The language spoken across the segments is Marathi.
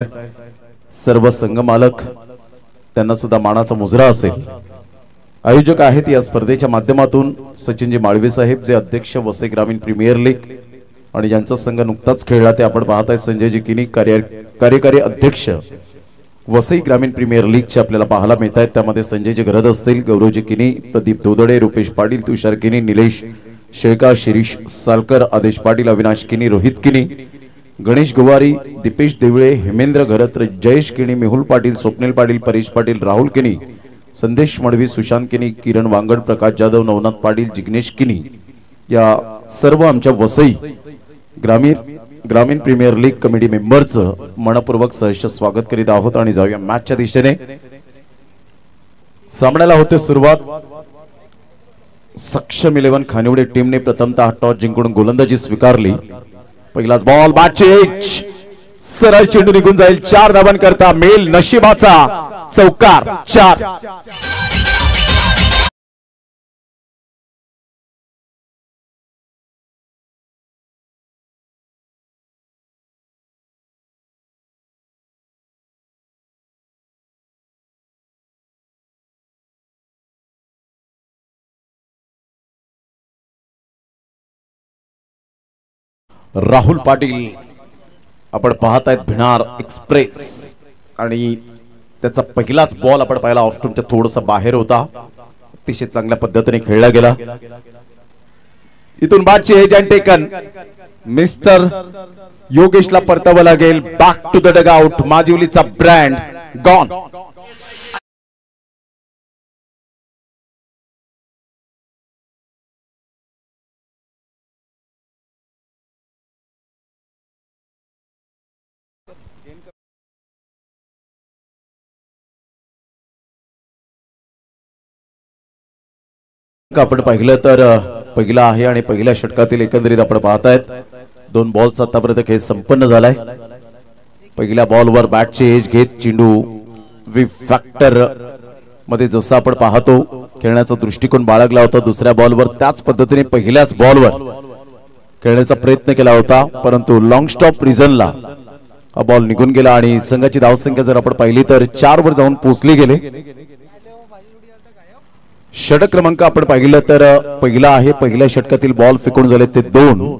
सर्व संघ मालक त्यांना सुद्धा मानाचा मुजरा असेल। आयोजक आहेत या स्पर्धेच्या माध्यमातून सचिनजी माळवे साहेब, जे अध्यक्ष वसई ग्रामीण प्रीमियर लीग आणि ज्यांचा संघ नुकताच खेळला ते आपण पाहताय संजयजी किनी, कार्यकारी अध्यक्ष वसई ग्रामीण प्रीमियर लीगचे आपल्याला पाहायला मिळत आहेत। त्यामध्ये संजयजी घरत असतील, गौरवजी किनी, प्रदीप दोदडे, रुपेश पाटील, तुषार किनी, निलेश शेळका, शिरीष सालकर, आदेश पाटील, अविनाश किनी, रोहित किनी, गणेश गुवारी, दीपेश देवळे, हेमेंद्र घरत, जयेश किनी, मेहुल पाटील, स्वप्नील पाटील, परेश पाटील, राहुल किनी, संदेश मडवी, सुशांत किनी, किरण वांगड, प्रकाश जाधव, नवनाथ पाटील, जिग्नेश किनी या सर्व आमच्या वसई ग्रामीण प्रीमियर लीग कमिटी मेंबरचं मनपूर्वक सहर्ष स्वागत करीत आहोत। आणि जाऊया मॅचच्या दिशेने। सामन्याला होते सुरुवात। सक्षम 11 खानिवडे टीमने प्रथमतः टॉस जिंकून गोलंदाजी स्वीकारली। पहिलाच बॉल, बॅटची एज, सरळ चेंडू निघून जाईल। 4 धावांकरता मेल नशिबाचा चौकार। 4 राहुल पाटील आपण पाहतायत भिणार एक्सप्रेस, आणि त्याचा पहिलाच बॉल आपण पाहिला ऑफस्टंपच्या थोडंसं बाहेर होता। अतिशय चांगल्या पद्धतीने खेळला गेला। इथून बॅटची एज अँड टेकन, मिस्टर योगेशला परतावं लागेल। बॅक टू द डगआउट, माजिवलीचा ब्रँड गॉन। आपण पाहिलं तर पहिला आहे आणि पहिल्या षटकातील एकंदरीत आपण पाहतायत 2 बॉलचा आतापर्यंत खेळ संपन्न झालाय। पहिल्या बॉलवर बॅटची एज घेत चेंडू वी फॅक्टर मध्ये जसं आपण पाहतो खेळण्याचा दृष्टिकोन बाळगला होता। दुसऱ्या बॉलवर त्याच पद्धतीने पहिल्याच बॉलवर खेळण्याचा प्रयत्न केला होता, परंतु लॉंग स्टॉप रिझनला हा बॉल निघून गेला आणि संघाची धावसंख्या जर आपण पाहिली तर 4 वर जाऊन पोहोचली गेले। षटक क्रमांक आपण पाहिलं तर पहिला आहे, पहिल्या षटकातील बॉल फेकून झाले ते 2।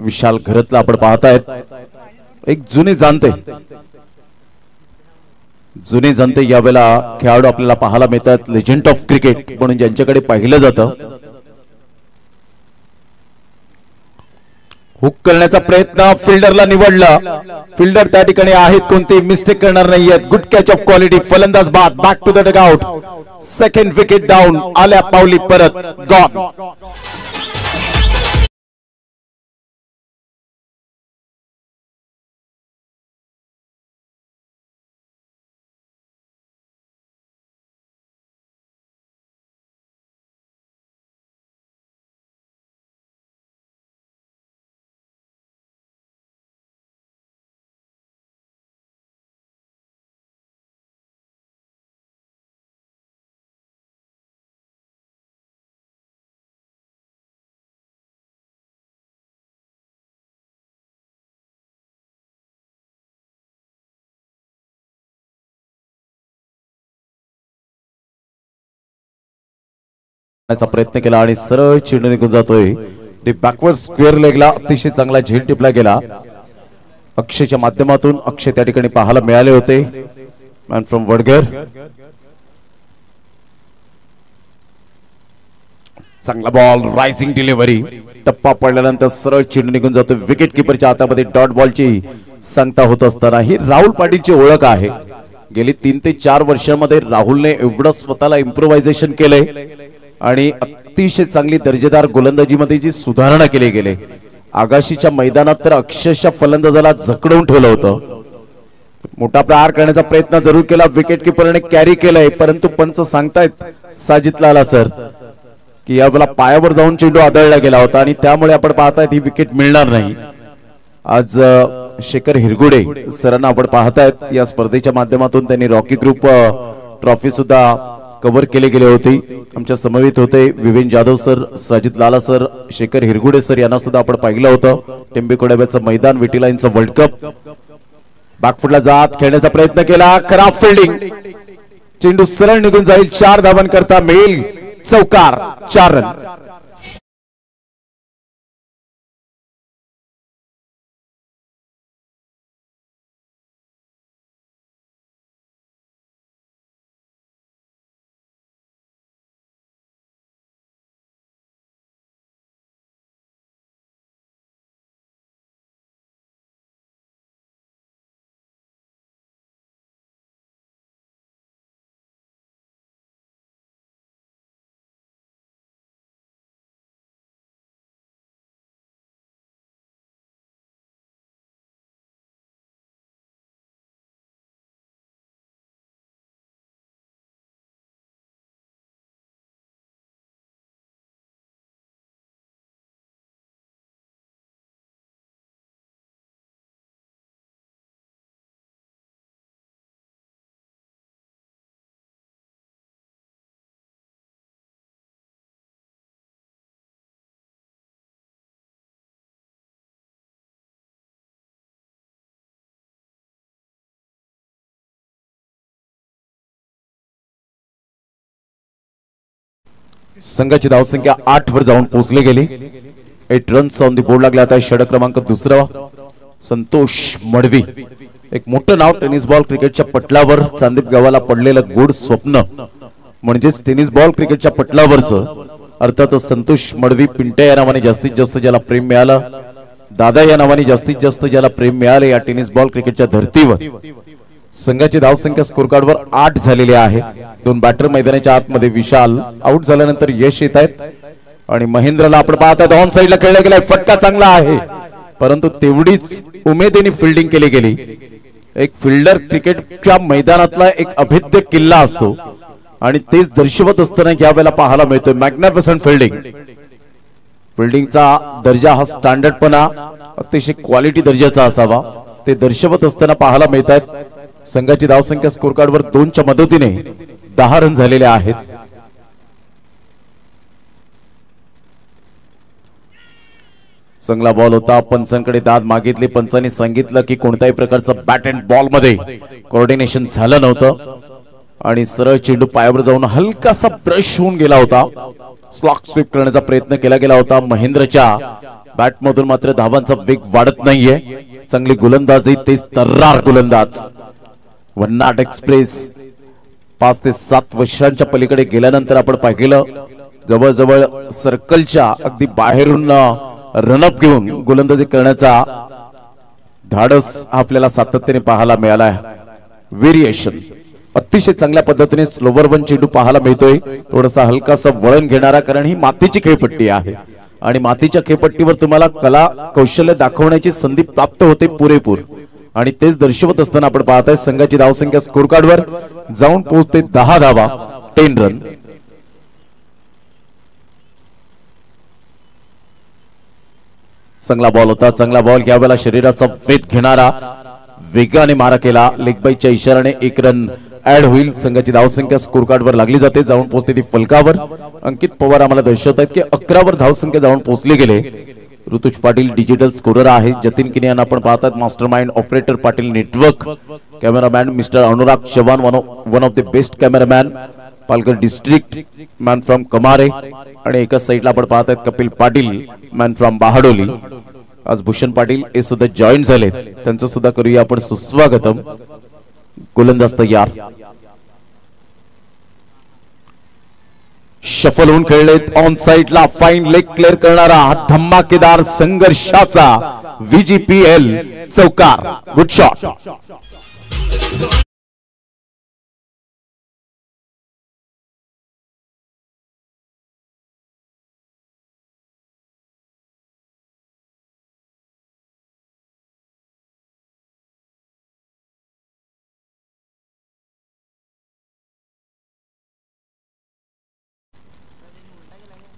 विशाल घरतला आपण पाहतायत, एक जुने जाणते यावेळेला खेळाडू आपल्याला पाहायला मिळतात। लेजंड ऑफ क्रिकेट म्हणून ज्यांच्याकडे पाहिलं जातं। हुक करण्याचा प्रयत्न, फिल्डरला निवडला। फिल्डर त्या ठिकाणी आहेत, कोणती मिस्टेक करणार नाहीयेत। गुड कॅच ऑफ क्वालिटी, फलंदाज बाद, back to the dugout. Second wicket down, आल्या पावली परत गॉन। प्रयत्न केला आणि सरळ चेंडू निघून जातोय। बॅकवर्ड स्क्वेअर लेगला अतिशय चांगला झेल टिपला गेला। अक्षयच्या माध्यमातून अक्षय त्या ठिकाणी पाहायला मिळाले होते। मॅन फ्रॉम वडगर, चांगला बॉल, रायझिंग डिलिव्हरी, टप्पा पडल्यानंतर सरळ चेंडू निघून जातो। विकेट किपरच्या हातामध्ये डॉट बॉलची सांगता होत असताना ही राहुल पाटीलची ओळख आहे। गेली 3 ते 4 वर्षांमध्ये राहुलने एवढं स्वतःला इम्प्रोव्हायझेशन केलंय आणि अतिशय चांगली दर्जेदार गोलंदाजीमध्ये जी सुधारणा केली गेली। आगाशीच्या मैदानात तर अक्षरशः फलंदाजाला जखडवून ठेवलं होतं। मोठा प्रहार करण्याचा प्रयत्न जरूर केला, विकेट किपरने कॅरी केलाय, परंतु पंच सांगतायत साजिद लाला सर की यावेळेला पायावर जाऊन चेंडू आदळला गेला होता आणि त्यामुळे आपण पाहतायत ही विकेट मिळणार नाही। आज शेखर हिरगुडे सरांना आपण पाहतायत या स्पर्धेच्या माध्यमातून त्यांनी रॉकी ग्रुप ट्रॉफी सुद्धा कव्हर केले गेले होते. आमच्या समवेत होते विवेन जाधव सर, साजिद लाला सर, शेखर हिरगुडे सर यांना सुद्धा आपण पाहिलं होतं. टेंबेकोड्याचं मैदान, विटीलाईनचं वर्ल्ड कप. बॅकफुटला जात खेळण्याचा प्रयत्न केला, खराब फिल्डिंग, चेंडू सरळ निघून जाईल. 4 धावां करता मिळेल, चौकार, 4 रन. संघाची धावसंख्या 8 वर जाऊन पोहोचली गेली. 8 रन्स ऑन द बोर्ड लागले. आता षटक क्रमांक 2 संतोष मडवी, एक मोठं नाव टेनिस बॉल क्रिकेटच्या पटलावर. चांदीप गावाला पडलेलं गोड स्वप्न म्हणजेच टेनिस बॉल क्रिकेटच्या पटलावरचं. अर्थातच संतोष मडवी पिंट्या या नावाने जास्तीत जास्त ज्याला प्रेम मिळालं, दादा या नावाने जास्तीत जास्त ज्याला प्रेम मिळाले या टेनिस बॉल क्रिकेटच्या धर्तीवर. संघाची धावसंख्या स्कोर कार्डवर 8 झालेली आहे. 2 बॅटर मैदानाच्या आतमध्ये. विशाल आउट झाल्यानंतर यश येत आहेत आणि महेंद्रला आपण पाहतात ऑन साइडला खेळला गेलाय. फटका चांगला आहे परंतु तेवढीच उमेदीने फिल्डिंग केली गेली. एक फिल्डर क्रिकेटच्या मैदानातला एक अभेद्य किल्ला असतो आणि तेच दर्शवत असताना यावेळेला पाहायला मिळतोय. Magnificent fielding. फिल्डिंगचा दर्जा हा स्टँडर्डपणा अतिशय क्वालिटी दर्जाचा असावा ते दर्शवत असताना पाहायला मिळत आहेत. संघाची धावसंख्या स्कोर कार्डवर 2च्या मदतीने 10 रन झालेले आहेत. चांगला बॉल होता. पंचांकडे दाद मागितली. पंचांनी सांगितलं की कोणत्याही प्रकारचं बॅट अँड बॉल मध्ये कोऑर्डिनेशन झालं नव्हतं आणि सरळ चेंडू पायावर जाऊन हलकासा ब्रश होऊन गेला होता. स्लॉक स्वीप करण्याचा प्रयत्न केला गेला होता. महेंद्रच्या बॅट मधून मात्र धावांचा वेग वाढत नाहीये. चांगली गोलंदाजी, तेच तर्रार गोलंदाज. वन्नाट एक्सप्रेस 5 ते 7 वर्षांच्या पलीकडे गेल्यानंतर आपण पाहिलं जवळजवळ सर्कलच्या अगदी बाहेरून रनअप घेऊन गोलंदाजी करण्याचा धाडस आपल्याला सातत्याने पाहायला मिळाला आहे. व्हेरिएशन अतिशय चांगल्या पद्धतीने स्लोवर वन चेंडू पाहायला मिळतोय. थोडासा हलकासा वळण घेणारा, कारण ही मातीची खेळपट्टी आहे आणि मातीच्या खेळपट्टीवर तुम्हाला कला कौशल्य दाखवण्याची संधी प्राप्त होते पुरेपूर आणि तेच दर्शवत असताना आपण पाहताय संघाची धावसंख्या स्कोर कार्डवर जाऊन पोहोचते 10 धावा, 10 रन. चांगला बॉल होता. चांगला बॉल यावेळेला शरीराचा वेध घेणारा, वेगाने मारा केला. लेग बाईच्या इशाराने 1 रन ऍड होईल. संघाची धावसंख्या स्कोर कार्डवर लागली जाते. जाऊन पोहोचते ती फलकावर. अंकित पवार आम्हाला दर्शवत आहेत की 11 वर धावसंख्या जाऊन पोहोचली गेले. ऋतुज पाटील डिजिटल स्कोरर आहे. जतीन किने यांना आपण पाहतात mastermind operator Patil network. Cameraman mister Anurag Chavan, one of the best cameraman Palghar district, man from Kamare. आणि एका साईडला आपण पाहतात कपिल पाटील, मॅन फ्रॉम बहाडोली. आज भूषण पाटील हे सुद्धा जॉईन झाले, त्यांचं सुद्धा करूया आपण सुस्वागतम. गोलंदाज तयार. शफल होऊन खेळलेत. ऑन साइडला फाईन लेग क्लिअर करणारा धमाकेदार संघर्षाचा VGPL चौकार. Good shot.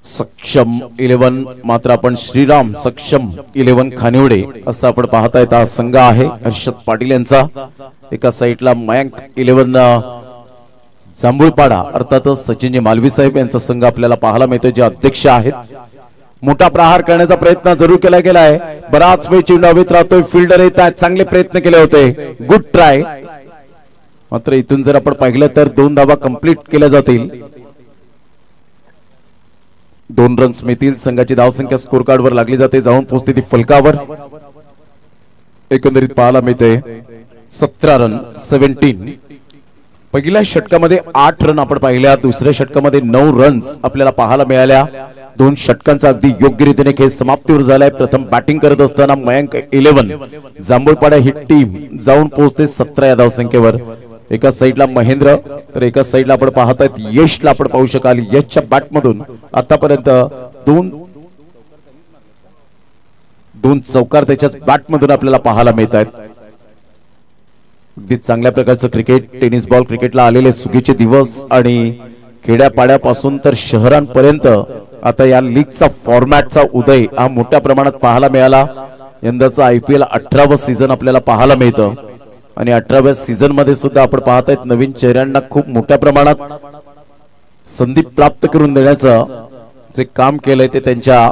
सक्षम 11 मात्र आपण श्रीराम सक्षम 11 खानिवडे असं आपण पाहता येत. हा संघ आहे हर्षद पाटील यांचा. एका साईडला मयांक 11 जांभूळपाडा अर्थातच सचिनजी मालवी साहेब यांचा संघ आपल्याला पाहायला मिळतो, जे अध्यक्ष आहेत. मोठा प्रहार करण्याचा प्रयत्न जरूर केला गेलाय. बराच वेळ चेंडू हवेत राहतोय. फिल्डर येत आहेत, चांगले प्रयत्न केले होते. Good try. मात्र इथून जर आपण पाहिलं तर 2 धावा कंप्लीट केल्या जातील. 2 रन्स मिळतील. संघाची धावसंख्या स्कोर कार्ड वर लागली जाते, जाऊन पोहोचते ती फलकावर. एकंदरीत पाहायला मिळते 17 रन 17. पहिल्या षटकामध्ये 8 रन आपण पाहिल्या. दुसऱ्या षटकामध्ये 9 रन्स आपल्याला पाहायला मिळाल्या. 2 षटकांचा अगदी योग्य रीतीने खेळ समाप्तीवर झालाय. प्रथम बॅटिंग करत असताना मयंक 11 जांभूळपाडा ही टीम जाऊन पोहोचते 17 या धावसंख्येवर. एका साईडला महेंद्र तर एका साईडला आपण पाहत आहेत यशला आपण पाहू शकाल. यशच्या बॅटमधून आतापर्यंत दोन चौकार त्याच्याच बॅटमधून आपल्याला पाहायला मिळत आहेत. अगदी चांगल्या प्रकारचं क्रिकेट, टेनिस बॉल क्रिकेटला आलेले सुगीचे दिवस आणि खेड्यापाड्यापासून तर शहरांपर्यंत आता या लीगचा फॉर्मॅटचा उदय हा मोठ्या प्रमाणात पाहायला मिळाला. यंदाचा IPL 18वा सीझन आपल्याला पाहायला मिळतं आणि 18व्या सीझन मध्ये सुद्धा आपण पाहत आहेत नवीन चेहऱ्यांना खूप मोठ्या प्रमाणात संधी प्राप्त करून देण्याचं जे काम केलंय ते त्यांच्या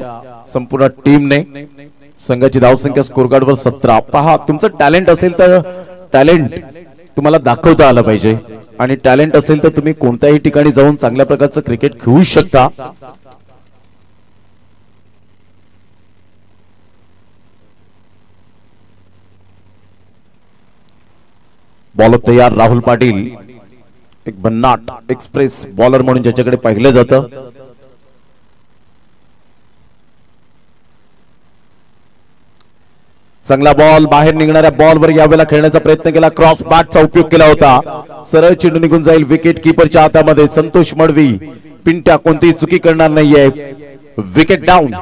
संपूर्ण टीमने. संघाची धावसंख्या स्कोर कार्ड वर 17. पहा, तुमचं टॅलेंट असेल तर टॅलेंट तुम्हाला दाखवता आलं पाहिजे आणि टॅलेंट असेल तर तुम्ही कोणत्याही ठिकाणी जाऊन चांगल्या प्रकारचं क्रिकेट खेळू शकता. बॉलर तयार. राहुल पाटील एक भन्नाट एक्सप्रेस बॉलर म्हणून ज्याच्याकडे पाहिलं जातं. चांगला बॉल, बाहेर निघणाऱ्या बॉलवर यावेळेला खेळण्याचा प्रयत्न केला. क्रॉस बॅटचा उपयोग केला होता. सरळ चेंडू निघून जाईल विकेट कीपरच्या हातामध्ये. संतोष मडवी पिंट्या कोणतीही चुकी करणार नाहीये. Wicket down.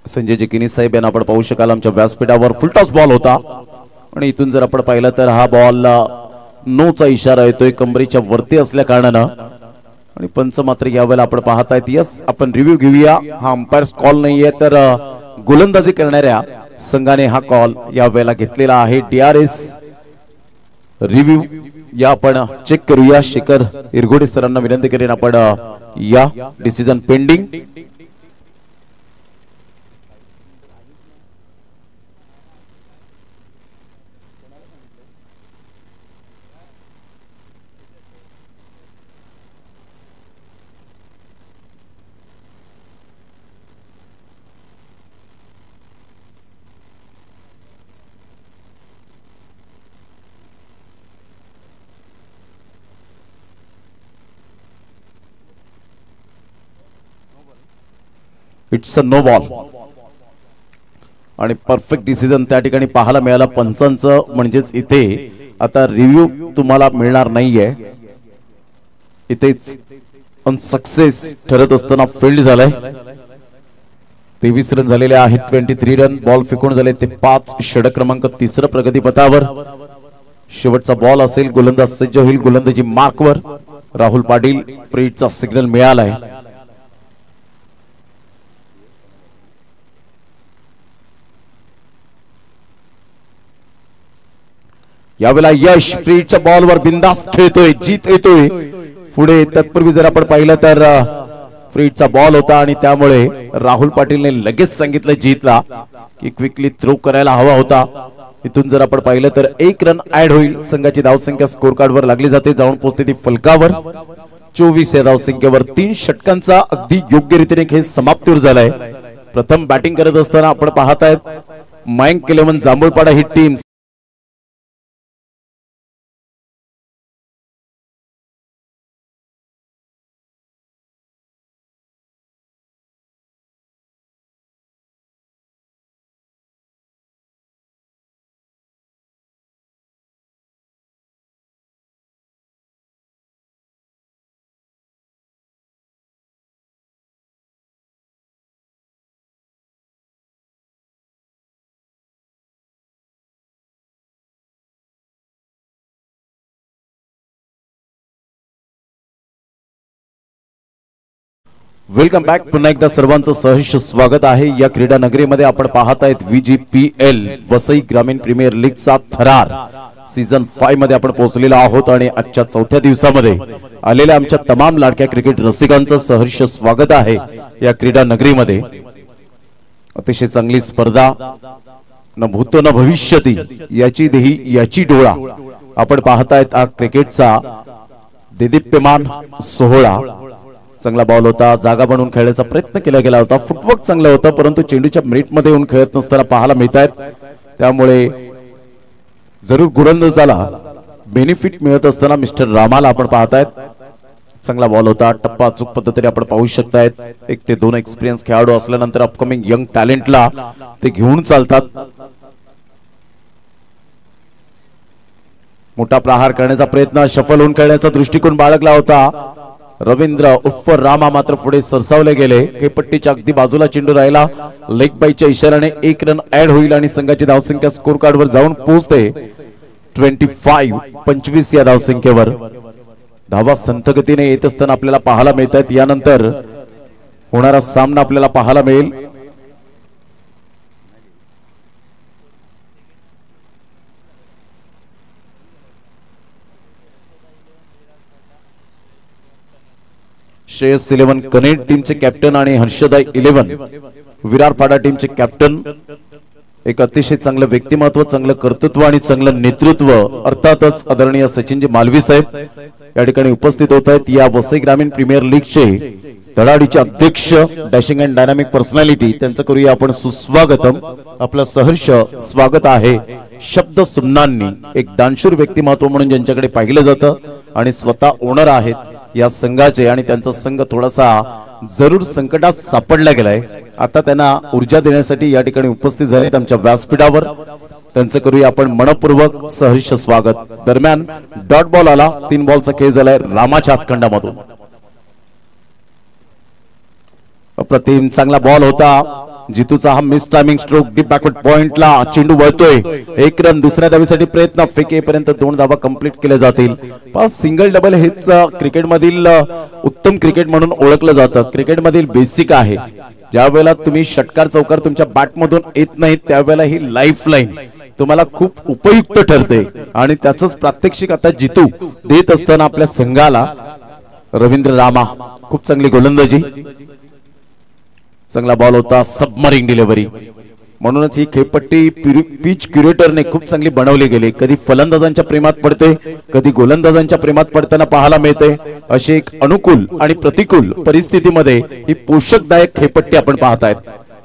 संजय जिकिनी साहेब यांना आपण पाहू शकाल आमच्या व्यासपीठावर. फुलटॉस बॉल होता आणि इथून जर आपण पाहिलं तर हा बॉल नोचा इशारा येतोय कंबरीच्या वरती असल्या कारणानं. आणि पंच मात्र यावेळेला आपण पाहत आहेत. यस, आपण रिव्ह्यू घेऊया. हा अंपायर्स कॉल नाहीये तर गोलंदाजी करणाऱ्या संघाने हा कॉल यावेळेला घेतलेला आहे. DRS रिव्ह्यू या आपण चेक करूया. शेखर इरगोडे सरांना विनंती करेन आपण या decision pending. It's a no ball आणि परफेक्ट डिसिजन त्या ठिकाणी पाहायला मिळाला पंचांचं. म्हणजेच इथे आता रिव्ह्यू तुम्हाला मिळणार नाहीये. इथेच अनसक्सेस ठरत असताना फील्ड झालाय. 23 रन झालेले आहेत. 23 रन. बॉल फेकून झाले ते 5. षटक क्रमांक 3 प्रगतीपथावर. शेवटचा बॉल असेल. गोलंदाज सज्ज होईल. गोलंदाजी मार्कवर. राहुल पाटील फ्रीचा सिग्नल मिळालाय. यावेळेला यश फ्रीच्या बॉलवर बिंदास खेळतोय. जीत येतोय पुढे. तत्पूर्वी जर आपण पाहिलं तर फ्रीचा बॉल होता आणि त्यामुळे राहुल पाटीलने लगेच सांगितलं जीतला की क्विकली थ्रो करायला हवा होता. इथून जर आपण पाहिलं तर 1 रन ऍड होईल. संघाची धावसंख्या स्कोर कार्ड वर लागली जाते. जाऊन पोहोचते ती फलकावर. 24 या धावसंख्येवर. 3 षटकांचा अगदी योग्य रीतीने खेळ समाप्तीवर झालाय. प्रथम बॅटिंग करत असताना आपण पाहत आहेत मयंक 11 जांभूळपाडा ही टीम वेलकम बॅक. पुन्हा एकदा सर्वांचं सहर्ष स्वागत आहे. या क्रीडा नगरीमध्ये आपण पाहत आहेत VGPL वसई ग्रामीण प्रीमियर लीगचा थरार सीझन 5 मध्ये आपण पोहोचलेलो आहोत आणि आजच्या चौथ्या दिवसामध्ये आलेल्या आमच्या तमाम लाडक्या क्रिकेट रसिकांचं सहर्ष स्वागत आहे. या क्रीडा नगरीमध्ये अतिशय चांगली स्पर्धा, न भूतो न भविष्यती, याची देही याची डोळा आपण पाहतायत. हा क्रिकेटचा देदीप्यमान सोहळा. चांगला बॉल होता, जागा बनवून खेळण्याचा प्रयत्न केला गेला होता, फुटवर्क चांगला होता, परंतु चेंडूच्या मिनिट मध्ये येऊन खेळत नसताना पाहायला मिळत आहेत. त्यामुळे जरूर गोलंदाजाला बेनिफिट मिळत असताना मिस्टर रामाला आपण पाहतायत. चांगला बॉल होता, टप्पा अचूक पद्धतीने आपण पाहू शकतायत. 1 ते 2 एक्सपिरियन्स खेळाडू असल्यानंतर अपकमिंग यंग टॅलेंटला ते घेऊन चालतात. मोठा प्रहार करण्याचा प्रयत्न, शफल होऊन खेळण्याचा दृष्टिकोन बाळगला होता. रवींद्र उर्फ रामा मात्र पुढे सरसावले गेले. खेळपट्टीच्या अगदी बाजूला चेंडू राहिला. लेग बाईच्या इशाऱ्याने 1 रन ऍड होईल आणि संघाची धावसंख्या स्कोर कार्ड वर जाऊन पोहोचते 25 या धावसंख्येवर. धावा संथ गतीने येत असताना आपल्याला पाहायला मिळतात. यानंतर होणारा सामना आपल्याला पाहायला मिळेल. श्रेयस 11 कनेट टीमचे कॅप्टन आणि हर्षदा 11 विरारपाडा टीमचे कॅप्टन. एक अतिशय चांगलं व्यक्तिमत्व, चांगलं कर्तृत्व आणि चांगलं नेतृत्व अर्थातच आदरणीय सचिनजी मालवी साहेब या ठिकाणी उपस्थित होत आहेत. या वसई ग्रामीण प्रीमियर लीगचे धडाडीचे अध्यक्ष, डॅशिंग अँड डायनामिक पर्सनॅलिटी, त्यांचं करूया आपण सुस्वागतम. आपलं सहर्ष स्वागत आहे. शब्द सुन्नांनी एक दानशूर व्यक्तिमत्व म्हणून ज्यांच्याकडे पाहिलं जातं आणि स्वतः ओनर आहेत या संघाचे आणि त्यांचा संघ थोडासा जरूर संकटात सापडला गेलाय. आता त्यांना ऊर्जा देण्यासाठी या ठिकाणी उपस्थित झालेत आमच्या व्यासपीठावर. त्यांचं करूया आपण मनपूर्वक सहर्ष स्वागत. दरम्यान डॉट बॉल आला. 3 बॉलचा खेळ झालाय रामाच्या हातखंडामधून. अप्रतिम चांगला बॉल होता. जितूचा हा miss timing stroke deep backward पॉइंटला चेंडू वळतोय. 1 रन. दुसऱ्या धावेसाठी प्रयत्न, फेकेपर्यंत 2 धावा कंप्लीट केल्या जातील. सिंगल डबल हेच क्रिकेटमधील उत्तम क्रिकेट म्हणून ओळखलं जातं. क्रिकेटमधील बेसिक आहे. ज्या वेळेला तुम्ही षटकार चौकार तुमच्या बॅटमधून येत नाहीत त्यावेळेला ही लाईफ लाईन तुम्हाला खूप उपयुक्त ठरते आणि त्याचंच प्रात्यक्षिक आता जितू देत असताना आपल्या संघाला रवींद्र रामा. खूप चांगली गोलंदाजी, चांगला बॉल होता, सबमरीन डिलिव्हरी. म्हणूनच ही खेळपट्टी पिच क्युरेटरने खूप चांगली बनवली गेली. कधी फलंदाजांच्या प्रेमात पडते, कधी गोलंदाजांच्या प्रेमात पडताना पाहायला मिळते. अशी एक अनुकूल आणि प्रतिकूल परिस्थितीमध्ये ही पोषकदायक खेळपट्टी आपण पाहतायत.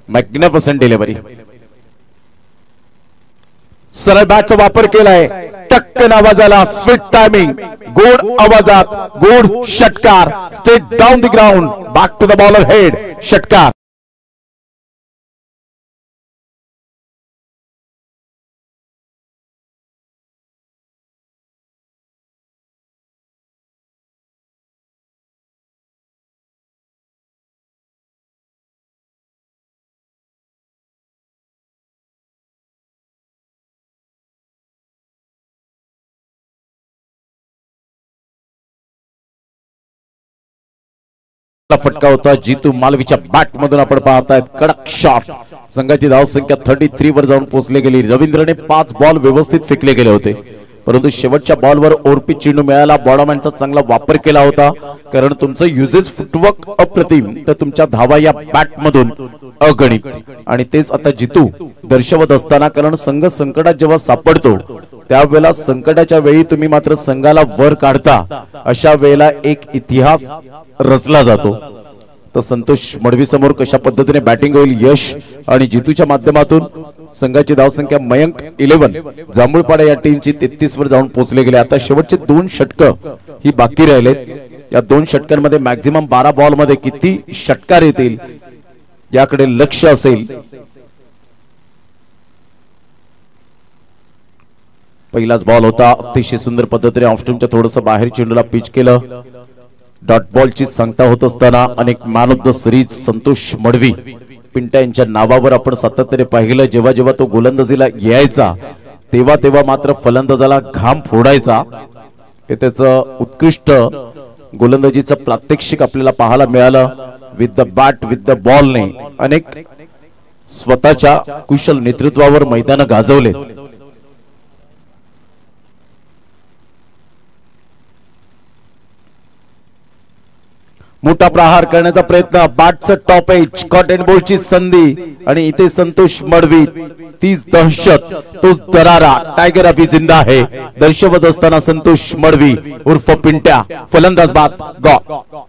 मॅग्निफिसंट डिलिव्हरी, सरळ बॅटचा वापर केलाय. टक्कन आवाजाला स्वीट टायमिंग, गोड आवाजात गोड षटकार. Straight down the ground, back to the bowler head. षटकार. फटका होता जितू मालवीच्या बॅट मधून आपण पाहतायत. कडक शॉट. संघाची धावसंख्या 33 वर जाऊन पोहोचली गेली. रवींद्रने 5 बॉल व्यवस्थित फेकले गेले होते, परंतु शेवटच्या बॉलवर ओरपीच चेंडू मिळाला. बॉडमॅनचा चांगला वापर केला होता, कारण तुमचं युजेस फुटवर्क अप्रतिम, तर तुमच्या धावा या बॅट मधून अगणित. आणि तेच आता जितू दर्शवत असताना, कारण संघ संकटात जेव्हा सापडतो त्यावेळेला संकटाच्या वेळी तुम्ही मात्र संघाला वर काढता. अशा वेळेला एक इतिहास रचला जातो. तर संतोष मडवी समोर कशा पद्धतीने बॅटिंग होईल, यश आणि जितूच्या माध्यमातून संघाची धावसंख्या मयंक 11 जांभूळपाडा या टीमची 33 वर जाऊन पोहोचले गेले. आता शेवटचे 2 षटक ही बाकी राहिलेत. या 2 षटकांमध्ये मॅक्झिमम 12 बॉल मध्ये किती षटकार येतील याकडे लक्ष असेल. पहिलाच बॉल होता. अतिशय सुंदर पद्धतीने ऑफस्टूमच्या थोडंसं बाहेर चेंडूला पिच केलं. डॉट बॉलची सांगता होत असताना अनेक man of the series Santosh Madavi पिंटा यांच्या नावावर आपण सातत्याने पाहिलं. जेव्हा जेव्हा तो गोलंदाजीला यायचा तेव्हा तेव्हा मात्र फलंदाजाला घाम फोडायचा. हे त्याचं उत्कृष्ट गोलंदाजीचं प्रात्यक्षिक आपल्याला पाहायला मिळालं. With the bat with the ball ने अनेक स्वतःच्या कुशल नेतृत्वावर मैदान गाजवले। मोठा प्रहार करण्याचा प्रयत्न, बॅटचं टॉप एज, कॉटन बॉलची संधी आणि इथे संतोष मडवी, तीच दहशत, तोच दरारा, टायगर अभी जिंदा है दर्शवत असताना संतोष मडवी उर्फ पिंट्या, फलंदाज बाद गॉल।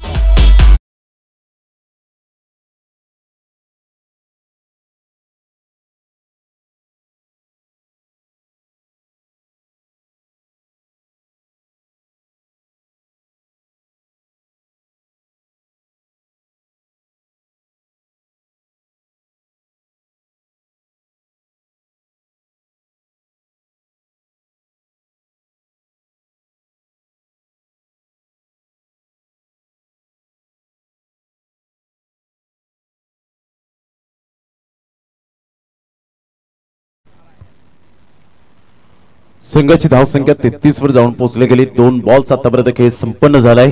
संघाची धावसंख्या 33 वर जाऊन पोहोचली गेली। 2 बॉल्स आतापर्यंत खेळ संपन्न झालाय।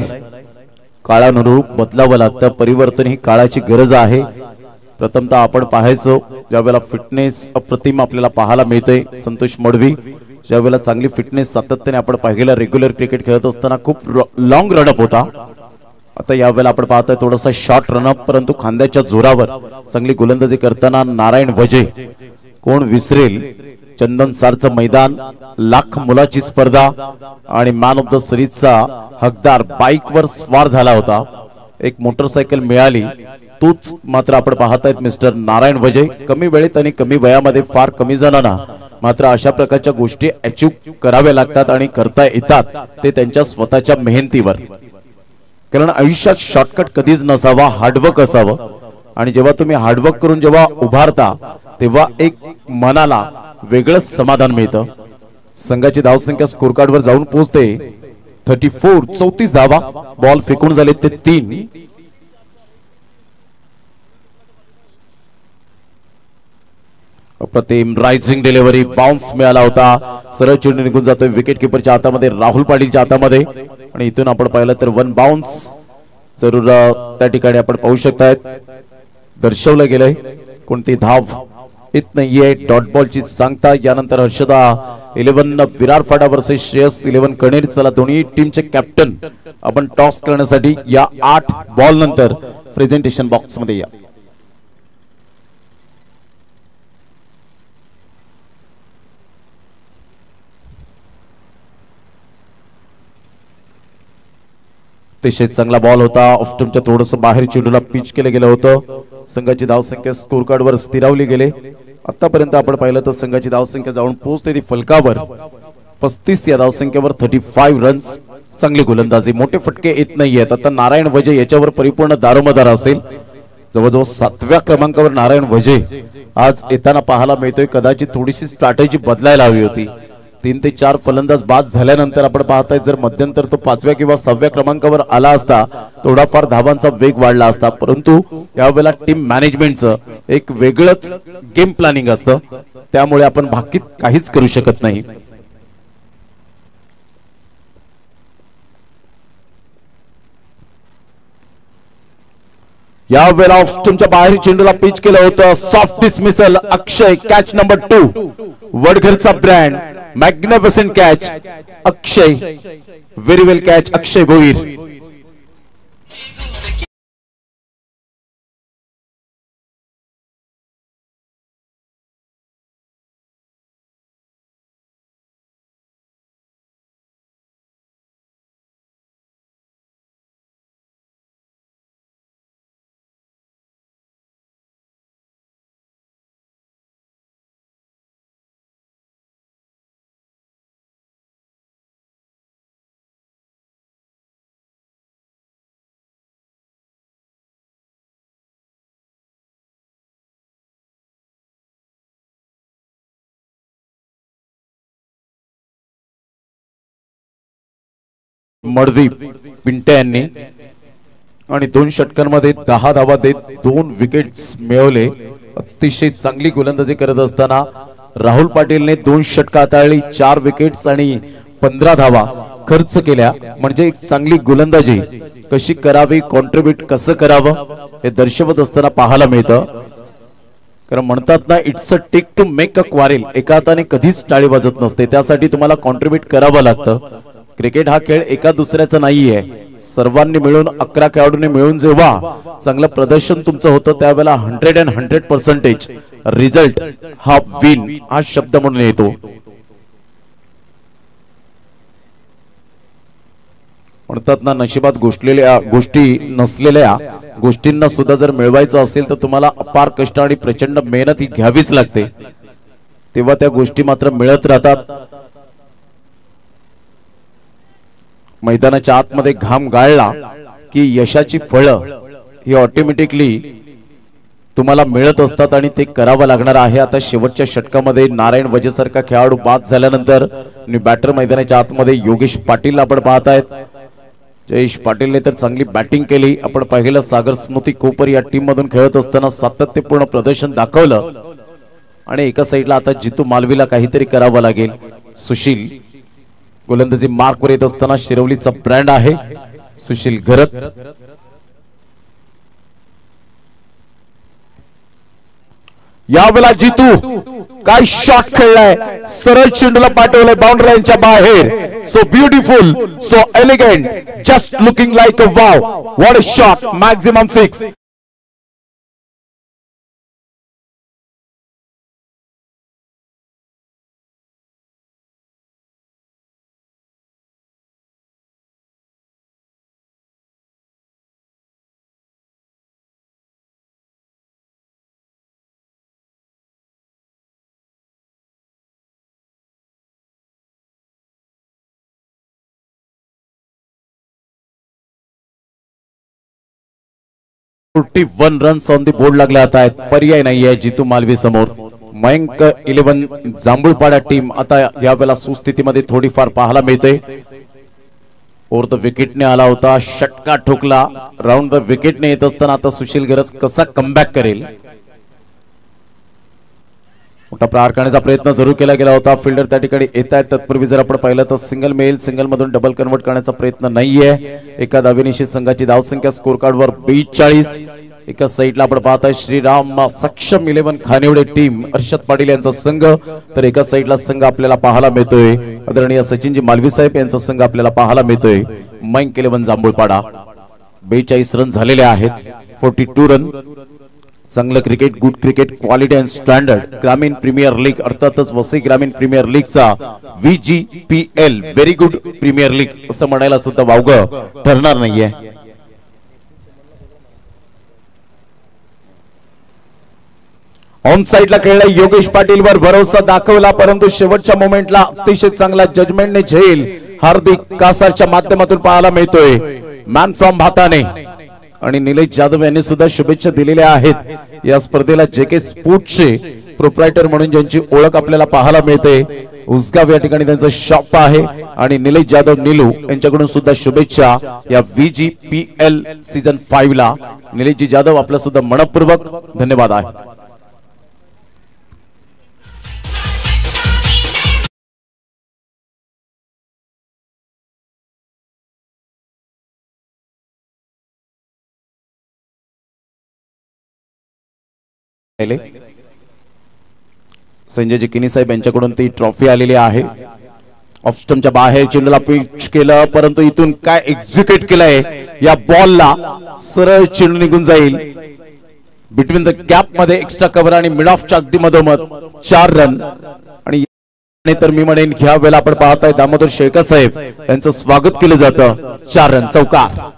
काळानुरूप बदलावं लागतं, परिवर्तन ही काळाची गरज आहे। प्रथमतः आपण पाहायचो ज्यावेळेला फिटनेस अप्रतिम आपल्याला पाहायला मिळते, संतोष मडवी ज्यावेळेला चांगली फिटनेस सातत्याने आपण पाहिलेला रेग्युलर क्रिकेट खेळत असताना खूप लॉंग रनअप होता। आता यावेळेला आपण पाहतोय थोडासा शॉर्ट रनअप, परंतु खांद्याच्या जोरावर चांगली गोलंदाजी करताना नारायण वजे। कोण विसरेल चंदन सारचं मैदान, लाख मुलाची स्पर्धा आणि मॅन ऑफ द सिरीजचा हकदार बाईकवर स्वार झाला होता, एक मोटरसायकल मिळाली, तोच मात्र आपण पाहतायत मिस्टर नारायण वजे। कमी वेळेत आणि कमी वयामध्ये फार कमी जणांना मात्र अशा प्रकारच्या गोष्टी अचीव कराव्या लागतात आणि करता येतात ते त्यांच्या स्वतःच्या मेहनतीवर। कारण आयुष्यात शॉर्टकट कधीच नसावा, हार्डवर्क असावं आणि जेव्हा तुम्ही हार्डवर्क करून जेव्हा उभारता तेव्हा एक मनाला वेगळंच समाधान मिळतं। संघाची धावसंख्या स्कोर कार्ड वर जाऊन पोहोचते 34 धावा, बॉल फेकून झाले ते 3। अप्रतिम रायझिंग डिलिव्हरी, बाउन्स मिळाला होता, सरळ चेंडू निघून जातोय विकेट किपरच्या हातामध्ये, राहुल पाटीलच्या हातामध्ये आणि इथून आपण पाहिलं तर 1 बाउन्स जरूर त्या ठिकाणी आपण पाहू शकताय दर्शवलं गेलंय। कोणती धाव येत नाहीये, डॉट बॉलची सांगता। यानंतर हर्षदा 11 विरार फाडा वर्सेस श्रेयस 11 कणेर। चला दोन्ही टीमचे कॅप्टन आपण टॉस करण्यासाठी या 8 बॉल नंतर प्रेझेंटेशन बॉक्स मध्ये या। अतिशय चांगला बॉल होता, ऑफस्टंपच्या थोडंसं बाहेर चेंडूला पिच केलं गेलं होतं। संघाची धावसंख्या स्कोर कार्ड वर स्थिरावली गेले। आतापर्यंत आपण पाहिलं तर संघाची धावसंख्या जाऊन पोहोचते ती फलकावर 35 या धावसंख्येवर 35 रन्स। चांगली गोलंदाजी, मोठे फटके येत नाहीयेत। आता नारायण वजे याच्यावर परिपूर्ण दारोमदार असेल, जवळजवळ 7व्या क्रमांकावर नारायण वजे आज येताना पाहायला मिळतोय। कदाचित थोडीशी स्ट्रॅटेजी बदलायला हवी होती। 3 ते 4 फलंदाज बाद झाल्यानंतर आपण पाहताय जर मध्यंतर तो 5व्या किंवा 6व्या क्रमांकावर आला असता थोडाफार धावांचा वेग वाढला असता, परंतु यावेळेला टीम मॅनेजमेंटचं एक वेगळंच गेम प्लॅनिंग असतं, त्यामुळे आपण बाकीत काहीच करू शकत नाही। यावेळेला ऑफस्टंपच्या बाहेर चेंडूला पिच केलं होतं, soft dismissal. Akshay catch number 2, वडघरचा brand, magnificent catch Akshay, very well catch Akshay Bhoir. मडवी पिंट्या यांनी आणि 2 षटकांमध्ये 10 धावा देत 2 विकेट्स मिळवले। अतिशय चांगली गोलंदाजी करत असताना राहुल पाटीलने 2 षटक हाताळली, 4 विकेट्स आणि 15 धावा खर्च केल्या म्हणजे एक चांगली गोलंदाजी कशी करावी, कॉन्ट्रीब्यूट कसं करावं हे दर्शवत असताना पाहायला मिळतं. कारण म्हणतात ना, it's a take two make a quarrel. एका हाताने कधीच टाळी वाजत नसते, त्यासाठी तुम्हाला कॉन्ट्रीब्यूट करावं लागतं. क्रिकेट हा खेळ एका दुसऱ्याचा नाहीये, सर्वांनी मिळून 11 खेळाडूंनी मिळून जेव्हा चांगलं प्रदर्शन तुमचं होतं त्यावेळेला 100% रिझल्ट हा विन हा शब्द म्हणून येतो. म्हणतात ना, नशिबात गोष्टी नसलेल्या गोष्टींना सुद्धा जर मिळवायचं असेल तर तुम्हाला अपार कष्ट आणि प्रचंड मेहनत ही घ्यावीच लागते, तेव्हा त्या गोष्टी मात्र मिळत राहतात. मैदानाच्या आतमध्ये घाम गाळला की यशाची फळं ही ऑटोमॅटिकली तुम्हाला मिळत असतात आणि ते करावं लागणार आहे. आता शेवटच्या षटकामध्ये नारायण वजेसारखा खेळाडू बाद झाल्यानंतर बॅटर मैदानाच्या आतमध्ये योगेश पाटील आपण पाहतायत. जयेश पाटीलने तर चांगली बॅटिंग केली. आपण पाहिलं सागर स्मृती कोपर या टीम मधून खेळत असताना सातत्यपूर्ण प्रदर्शन दाखवलं. आणि एका साईडला आता जितू मालवीला काहीतरी करावं लागेल. सुशील गोलंदाजी मार्कवर येत असताना शिरवलीचा ब्रँड आहे सुशील घरत. यावेळेला जितू काय शॉट खेळलाय, सरळ चेंडूला पाठवलंय बाउंड्री लाईनच्या बाहेर. So beautiful, so elegant, just looking like a wow. What a shot, maximum 6. One runs on the board लागले आता आहेत. पर्याय नाहीये जितू मालवी समोर. मयंक 11 जांभूळपाडा टीम आता यावेळेला सुस्थितीमध्ये थोडीफार पाहायला मिळते. ओव्हर द विकेटने आला होता, षटका ठोकला. राऊंड द विकेटने येत असताना आता सुशील घरत कसा कमबॅक करेल, मोठा प्रहार करण्याचा प्रयत्न जरूर केला गेला होता. फिल्डर त्या ठिकाणी येत आहेत. तत्पूर्वी जर आपण पाहिलं तर सिंगल मेल, सिंगल मधून डबल कन्वर्ट करण्याचा प्रयत्न नाहीये. एका धावेनिशी संघाची धावसंख्या स्कोर कार्ड वर 42. एका साईडला आपण पाहताय श्रीराम सक्षम 11 खानिवडे टीम अर्षद पाटील यांचा संघ, तर एका साईडला संघ आपल्याला पाहायला मिळतोय आदरणीय सचिनजी मालवी साहेब यांचा संघ आपल्याला पाहायला मिळतोय. मयंक 11 जांभूळपाडा. 42 रन झालेले आहेत, 42 रन. चांगलं cricket, good cricket, quality and standard. ग्रामीण प्रीमियर लीग अर्थातच वसई ग्रामीण प्रीमियर लीगचा VGPL very good premier league असं म्हणायला सुद्धा वावगं ठरणार नाहीये. ऑन साइडला खेळला योगेश पाटील वर भरोसा दाखवला, परंतु शेवटच्या मोमेंटला अतिशय चांगला जजमेंटने झेल हार्दिक कासारच्या माध्यमातून पाहायला मिळतोय. मॅन फ्रॉम भाताने आणि निलेश जाधव यांनी सुद्धा शुभेच्छा दिलेल्या आहेत. या स्पर्धेला JK स्पोर्ट्सचे प्रोप्रायटर म्हणून ज्यांची ओळख आपल्याला पाहायला मिळते, उसगाव या ठिकाणी त्यांचं शॉप आहे. आणि निलेश जाधव नीलू यांच्याकडून सुद्धा शुभेच्छा या VGPL सीझन 5 ला. निलेशजी जाधव आपलं सुद्धा मनपूर्वक धन्यवाद आहे. संजय जिकिनी साहेब यांच्याकडून ती ट्रॉफी आलेली आहे. ऑफ स्टंपच्या बाहेर चेंडूला पिच केलं, परंतु इथून काय एक्झिक्यूट केलंय या बॉलला. सरळ चेंडू निघून जाईल बिटवीन द गॅप मध्ये, एक्स्ट्रा कव्हर आणि मिड ऑफच्या अगदी मधोमध 4 रन. आणि तर मी म्हणेन ह्या वेळेला आपण पाहताय दामोदर शेळकर साहेब यांचं स्वागत केलं जातं. 4 रन चौकार.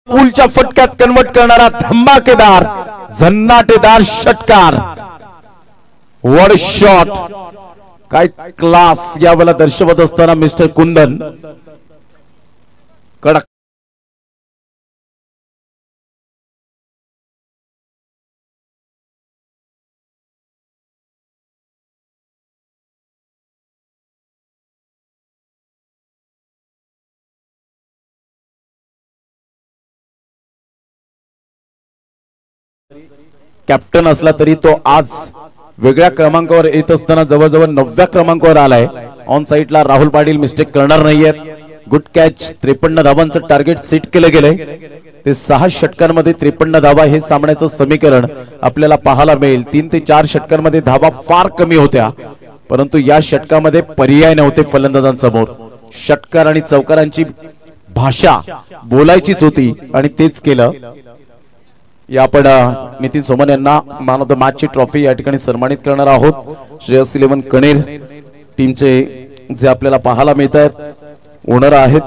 पूलच्या फटक्यात कन्वर्ट करणारा धमाकेदार झन्नाटेदार षटकार. व्हॉट अ शॉट, काय क्लास यावेळेला दर्शवत असताना मिस्टर कुंदन. कडक कॅप्टन असला तरी तो आज वेगळ्या क्रमांकावर येत असताना जवळजवळ 9व्या क्रमांकावर आलाय. ऑन साइडला राहुल पाटील मिस्टेक करणार नाहीयेत. Good catch. 53 धावांचं टार्गेट सेट केलं गेलंय. ते 6 षटकांमध्ये 53 धावा हे सामन्याचं समीकरण आपल्याला पाहायला मिळेल. 3 ते 4 षटकांमध्ये धावा फार कमी होत्या, परंतु या षटकामध्ये पर्याय नव्हते फलंदाजांसमोर. षटकार आणि चौकारांची भाषा बोलायचीच होती आणि तेच केलं. या आपण नितीन सोमन यांना मॅन ऑफ द मॅच ची ट्रॉफी या ठिकाणी सन्मानित करणार आहोत. श्रेयस 11 कणेर टीमचे जे आपल्याला पाहायला मिळत आहेत ओनर आहेत.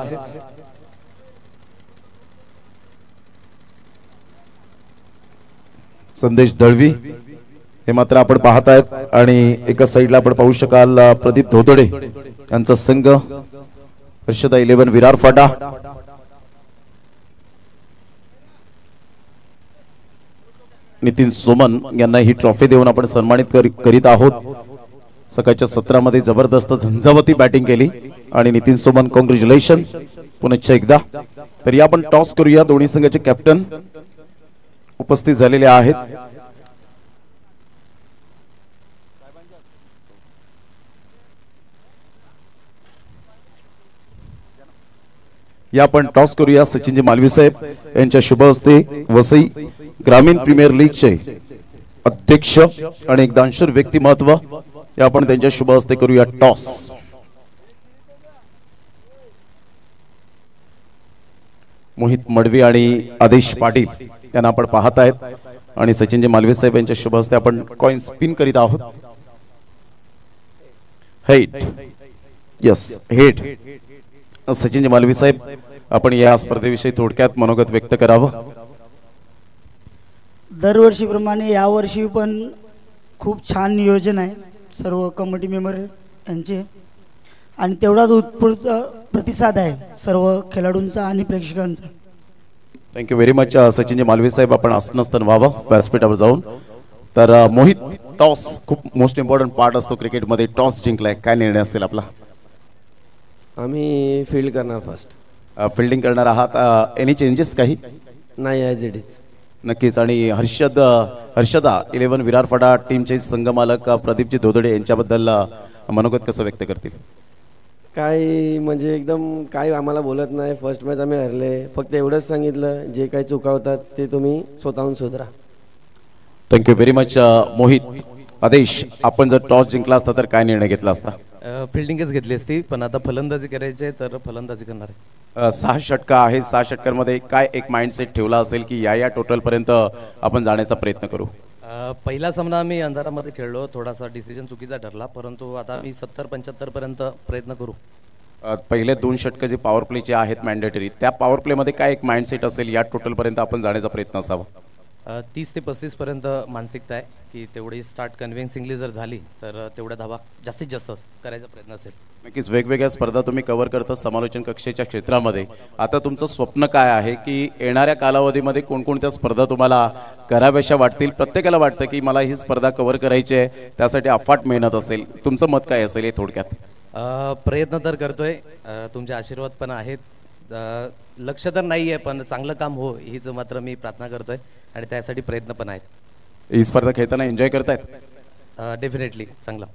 संदेश दळवी हे मात्र आपण पाहत आहेत. आणि एका साईडला आपण पाहू शकाल प्रदीप धोतडे यांचा संघ, हर्षदा 11 विरार फाटा. नितीन सोमन यांना ही ट्रॉफी देऊन आपण सन्मानित करीत आहोत. सकाळच्या सत्रामध्ये जबरदस्त झंझावती बॅटिंग केली आणि नितीन सोमन कॉंग्रॅच्युलेशन पुन्हा एकदा. तर या आपण टॉस करूया. दोन्ही संघाचे कॅप्टन उपस्थित झालेले आहेत. या आपण टॉस करूया. सचिनजी मालवी साहेब यांच्या शुभ हस्ते वसई ग्रामीण प्रीमियर लीगचे अध्यक्ष आणि एक दानशूर व्यक्तिमत्व, या आपण त्यांच्या शुभ हस्ते करूया टॉस. मोहित मडवी आणि आदेश पाटील यांना आपण पाहत आहेत आणि सचिनजी मालवी साहेब यांच्या शुभ हस्ते आपण कॉइन स्पिन करीत आहोत. Head, yes head. सचिनजी मालवी साहेब आपण या स्पर्धेविषयी थोडक्यात मनोगत व्यक्त करावं. दरवर्षीप्रमाणे यावर्षी पण खूप छान नियोजन आहे सर्व कमिटी मेंबर यांचे, आणि तेवढाच उत्स्फूर्त प्रतिसाद आहे सर्व खेळाडूंचा आणि प्रेक्षकांचा. थँक्यू व्हेरी मच सचिनजी मालवी साहेब. आपण आसनस्थान व्हावं व्यासपीठावर जाऊन. तर मोहित, टॉस खूप मोस्ट इम्पॉर्टंट पार्ट असतो क्रिकेटमध्ये. टॉस जिंकलाय, काय निर्णय असेल आपला? आम्ही फील्ड करणार फर्स्ट. फिल्डिंग करणार आहात. एनी चेंजेस काही? नाही, ॲज इट इज. नक्कीच. आणि हर्षदा 11 विरार फाटा टीमचे संघमालक प्रदीपजी धोदडे यांच्याबद्दल मनोगत कसं व्यक्त करतील? काय म्हणजे एकदम काय आम्हाला बोलत नाही. फर्स्ट मॅच आम्ही हरले, फक्त एवढंच सांगितलं जे काही चुका होतात ते तुम्ही स्वतःहून सुधारा. Thank you very much Mohit. आदेश, आपण जर टॉस जिंकला असता तर काय निर्णय घेतला असता? फिल्डिंगच घेतली असती, पण आता फलंदाजी करायची आहे तर फलंदाजी करणार आहे. 6 षटका आहे. 6 षटकांमध्ये काय एक माइंडसेट ठेवला असेल की या टोटल पर्यंत आपण जाण्याचा प्रयत्न करू? पहिला सामना आम्ही अंधारामध्ये खेळलो, थोडासा डिसिजन चुकीचा ठरला, परंतु आता आम्ही 70-75 पर्यंत प्रयत्न करू. पहिले 2 षटकं जे पॉवर प्लेचे आहेत मॅन्डेटरी, त्या पॉवर प्लेमध्ये काय एक माइंडसेट असेल या टोटल पर्यंत आपण जाण्याचा प्रयत्न असावा? 30 ते 35 पर्यंत मानसिकता आहे की तेवढी स्टार्ट कन्व्हिन्सिंगली जर झाली तर तेवढ्या धावा जास्तीत जास्त करायचा प्रयत्न असेल. नक्कीच. वेगवेगळ्या स्पर्धा तुम्ही कव्हर करता समालोचन कक्षेच्या क्षेत्रामध्ये. आता तुमचं स्वप्न काय आहे की येणाऱ्या कालावधीमध्ये कोणकोणत्या स्पर्धा तुम्हाला कराव्याशा वाटतील? प्रत्येकाला वाटतं की मला ही स्पर्धा कव्हर करायची आहे, त्यासाठी अफाट मेहनत असेल. तुमचं मत काय असेल हे थोडक्यात? प्रयत्न तर करतोय, तुमचे आशीर्वाद पण आहेत. लक्ष तर नाही आहे, पण चांगलं काम हो हीच मात्र मी प्रार्थना करतोय आणि त्यासाठी प्रयत्न पण आहेत. ही स्पर्धा खेळताना एन्जॉय करतायत? डेफिनेटली चांगला.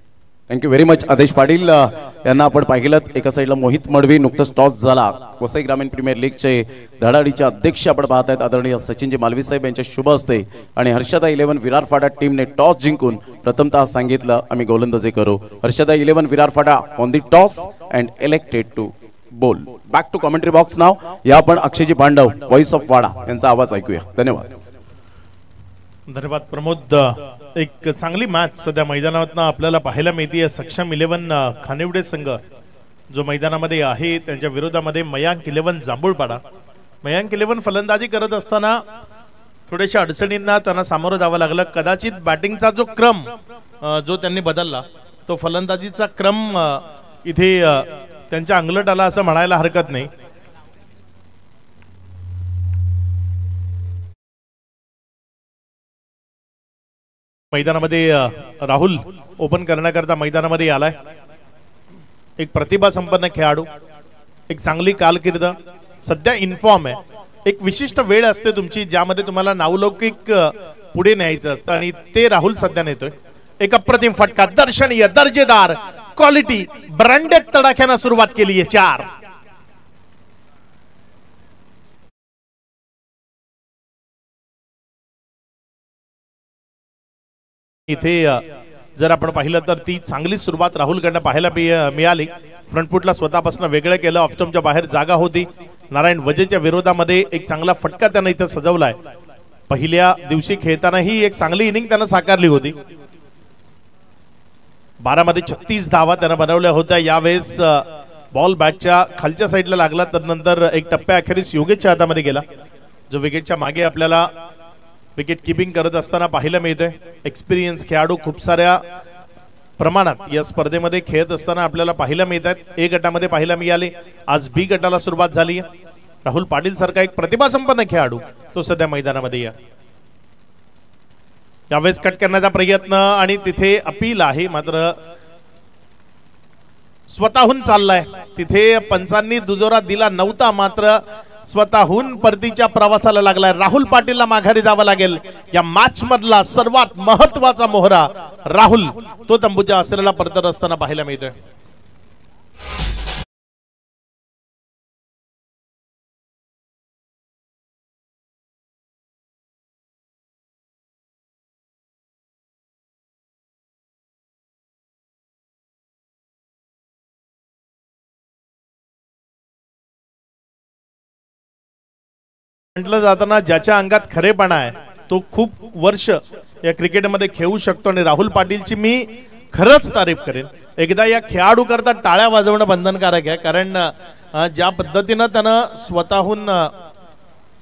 Thank you very much. आदेश पाटील यांना आपण पाहिलं. एका साईडला मोहित मडवी, नुकतंच टॉस झाला. वसई ग्रामीण प्रीमियर लीगचे धडाडीचे अध्यक्ष आपण पाहत आहेत आदरणीय सचिनजी मालवी साहेब यांच्या शुभ हस्ते. आणि हर्षदा 11 विरार फाटा टीमने टॉस जिंकून प्रथमतः सांगितलं आम्ही गोलंदाजी करू. Harshada 11 Virar Phata on the toss and elected to bowl. Back to commentary box नाव. या आपण अक्षयजी पांडव, व्हॉइस ऑफ वाडा यांचा आवाज ऐकूया. धन्यवाद. धन्यवाद प्रमोद. एक चांगली मॅच सध्या मैदानात आपल्याला पाहायला मिळते. सक्षम 11 खानिवडे संघ जो मैदानामध्ये आहे, त्यांच्या विरोधामध्ये मयांक 11 जांभूळपाडा. मयांक 11 फलंदाजी करत असताना थोड्याशा अडचणींना त्यांना सामोरं जावं लागलं. कदाचित बॅटिंगचा जो क्रम जो त्यांनी बदलला, तो फलंदाजीचा क्रम इथे त्यांच्या अंगलट आला असं म्हणायला हरकत नाही. मैदानामध्ये राहुल ओपन करण्याकरता मैदानामध्ये आलाय. एक प्रतिभा संपन्न खेळाडू, एक चांगली कारकीर्द, सध्या इन्फॉर्म आहे. एक विशिष्ट वेळ असते तुमची ज्यामध्ये तुम्हाला नावलौकिक पुढे न्यायचं असतं आणि ते राहुल सध्या नेतोय. एक अप्रतिम फटका, दर्शनीय, दर्जेदार, क्वालिटी, ब्रँडेड तडाख्यानं सुरुवात केली आहे. 4 इथे जर आपण पाहिलं तर ती चांगली सुरुवात राहुलकडनं पाहायला मिळाली. फ्रंट फुटला स्वतःपासून वेगळं केलं, ऑफस्टंपच्या बाहेर जागा होती. नारायण वजेच्या विरोधामध्ये एक चांगला फटका त्यानं इथे सजवलाय. पहिल्या दिवशी खेळताना ही एक चांगली इनिंग त्यानं साकारली होती. 12 मध्ये 36 धावा त्यानं बनवल्या होत्या. यावेळेस बॉल बॅटच्या खालच्या साईडला लागला, तर नंतर एक टप्प्या अखेरीस योगेशच्या हातामध्ये गेला, जो विकेटच्या मागे आपल्याला विकेट किपिंग करत असताना पाहायला मिळतोय. एक्सपिरियन्स खेळाडू खूप साऱ्या प्रमाणात या स्पर्धेमध्ये खेळत असताना आपल्याला पाहायला मिळतात. ए गटामध्ये पाहायला मिळाले, आज बी गटाला सुरुवात झाली. राहुल पाटील सारखा एक प्रतिभासंपन्न खेळाडू तो सध्या मैदानामध्ये यावेळेस कट करण्याचा प्रयत्न आणि तिथे अपील आहे, मात्र स्वतःहून चाललाय. तिथे पंचांनी दुजोरा दिला नव्हता, मात्र स्वतःहून परतीच्या प्रवासाला लागलाय. राहुल पाटीलला माघारी जावं लागेल. या मॅच मधला सर्वात महत्वाचा मोहरा राहुल तो तंबूच्या आसऱ्याला परतत असताना पाहायला मिळतोय. म्हटलं जाताना ज्याच्या अंगात खरेपणा आहे तो खूप वर्ष या क्रिकेटमध्ये खेळू शकतो आणि राहुल पाटीलची मी खरंच तारीफ करेन. एकदा या खेळाडू करता टाळ्या वाजवणं बंधनकारक आहे, कारण ज्या पद्धतीनं त्यानं स्वतःहून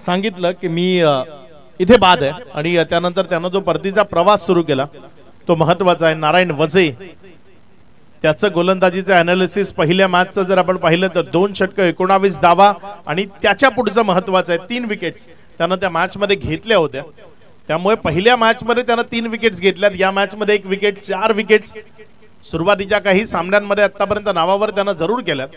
सांगितलं की मी इथे बाद आहे आणि त्यानंतर त्यानं जो परतीचा प्रवास सुरू केला तो महत्वाचा आहे. नारायण वजे त्याचं गोलंदाजीचं अनालिसिस पहिल्या मॅचचं जर आपण पाहिलं तर 2 षटकं 19 धावा आणि त्याच्या पुढचं महत्वाचं आहे 3 विकेट्स त्यानं त्या मॅच मध्ये घेतल्या होत्या. त्यामुळे पहिल्या मॅच मध्ये त्यानं 3 विकेट्स घेतल्यात. या मॅच मध्ये 1 विकेट, 4 विकेट्स सुरुवातीच्या काही सामन्यांमध्ये आतापर्यंत नावावर त्यानं जरूर केल्यात.